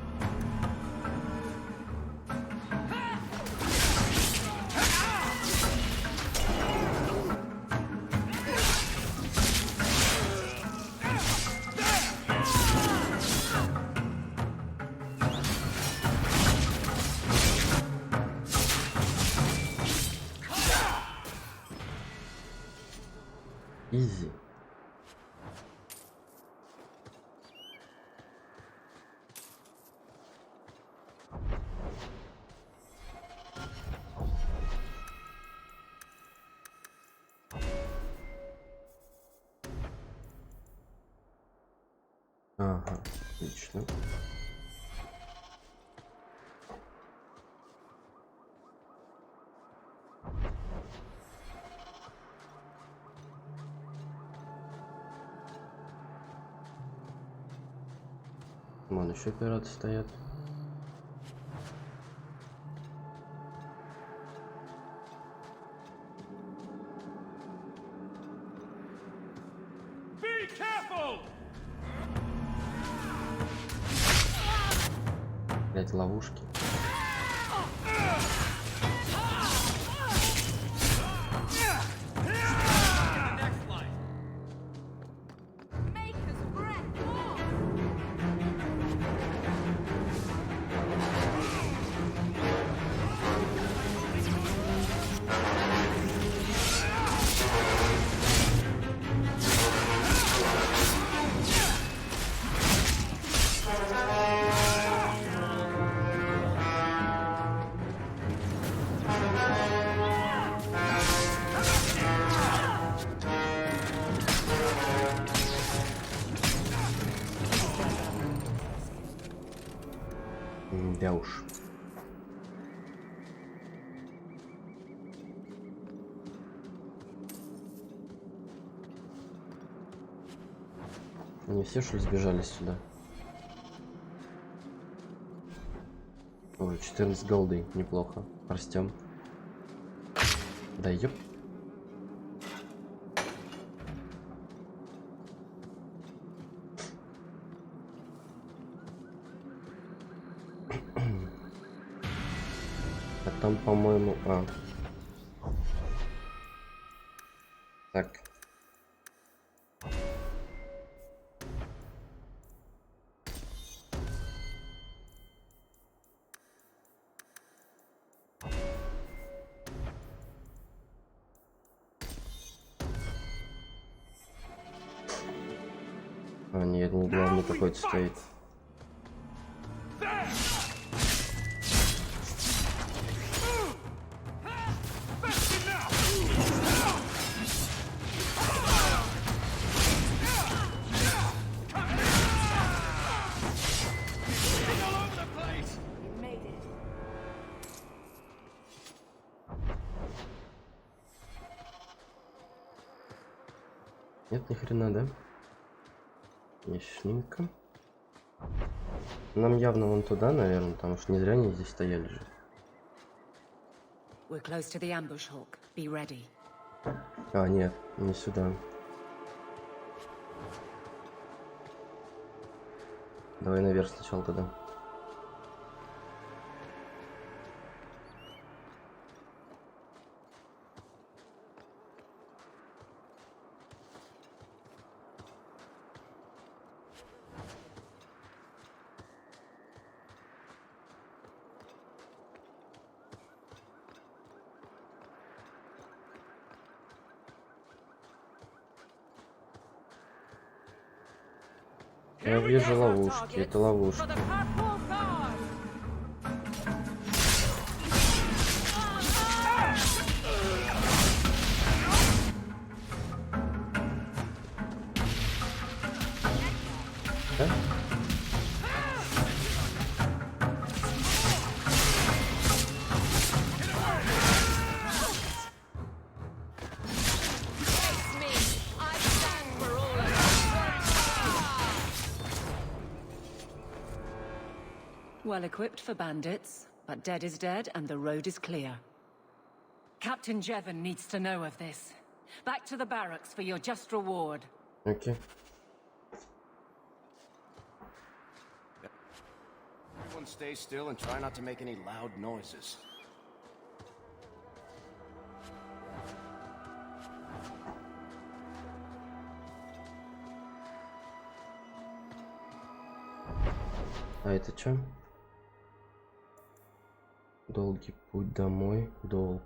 Изи. Ага, отлично. Вон еще пираты стоят. Блять, ловушки. Да уж. Не все, что ли, сбежали сюда? Ой, 14 голды, неплохо. Растем. Да ёп. А там, по-моему... Так. А, нет, не главный какой-то стоит. Нет, ни хрена, да? Ясненько. Нам явно вон туда, наверное, потому что не зря они здесь стояли же. А, нет, не сюда. Давай наверх сначала тогда. Я вижу ловушки, это ловушки. Да? Well equipped for bandits, but dead is dead and the road is clear. Captain Jevon needs to know of this. Back to the barracks for your just reward. Okay. Everyone stay still and try not to make any loud noises. А это что? Долгий путь домой, долг.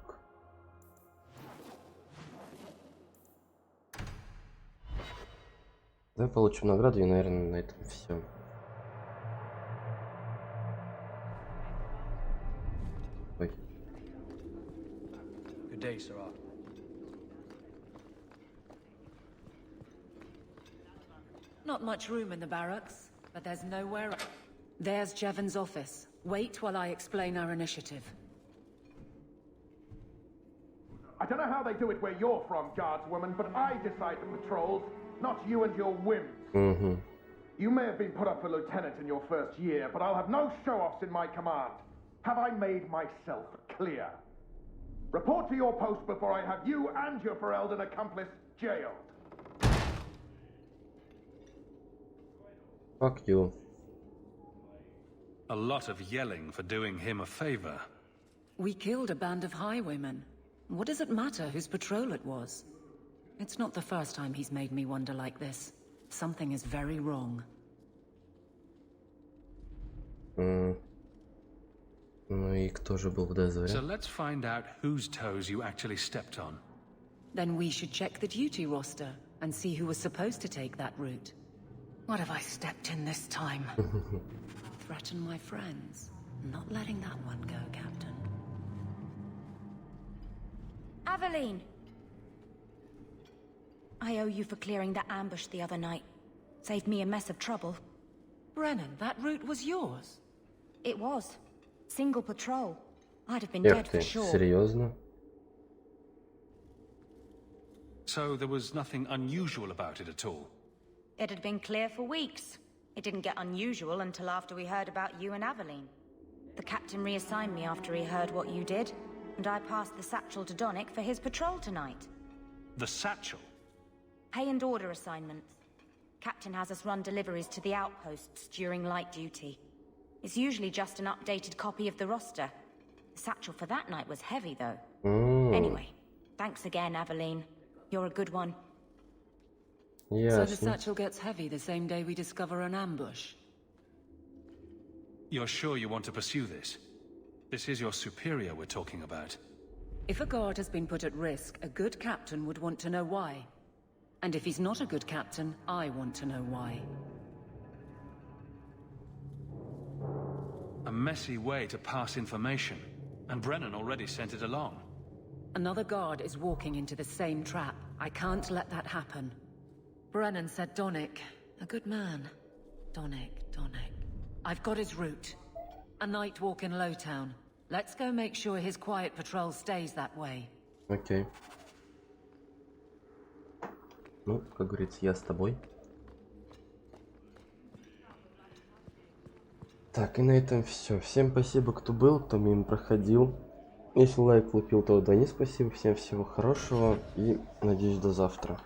Давай получим награду и, наверное, на этом все. Ой. Good day, Sarah. Not much room in the barracks, but there's nowhere. There's Jevon's office. Wait while I explain our initiative. I don't know how they do it where you're from, guardswoman, but I decide the patrols, not you and your whims. You may have been put up for lieutenant in your first year, but I'll have no show-offs in my command. Have I made myself clear? Report to your post before I have you and your Ferelden accomplice jailed. Fuck you. A lot of yelling for doing him a favor. We killed a band of highwaymen. What does it matter whose patrol it was? It's not the first time he's made me wonder like this. Something is very wrong. Ну и кто же был в дозоре? So let's find out whose toes you actually stepped on. Then we should check the duty roster and see who was supposed to take that route. What have I stepped in this time? Threaten my friends. Not letting that one go, Captain. Aveline! I owe you for clearing that ambush the other night. Saved me a mess of trouble. Brennan, that route was yours? It was. Single patrol. I'd have been dead for sure. Серьезно? So there was nothing unusual about it at all? It had been clear for weeks. It didn't get unusual until after we heard about you and Aveline. The captain reassigned me after he heard what you did, and I passed the satchel to Donick for his patrol tonight. The satchel? Pay and order assignments. Captain has us run deliveries to the outposts during light duty. It's usually just an updated copy of the roster. The satchel for that night was heavy, though. Anyway, thanks again, Aveline. You're a good one. So the satchel gets heavy the same day we discover an ambush? You're sure you want to pursue this? This is your superior we're talking about. If a guard has been put at risk, a good captain would want to know why. And if he's not a good captain, I want to know why. A messy way to pass information. And Brennan already sent it along. Another guard is walking into the same trap. I can't let that happen. Brennan said Donnick. A good man. Donnick. I've got his route. A night walk in Lowtown. Let's go make sure his quiet patrol stays that way. Окей. Ну, как говорится, я с тобой. Так, и на этом все. Всем спасибо, кто был, кто мимо проходил. Если лайк влупил, то да не спасибо. Всем всего хорошего и надеюсь до завтра.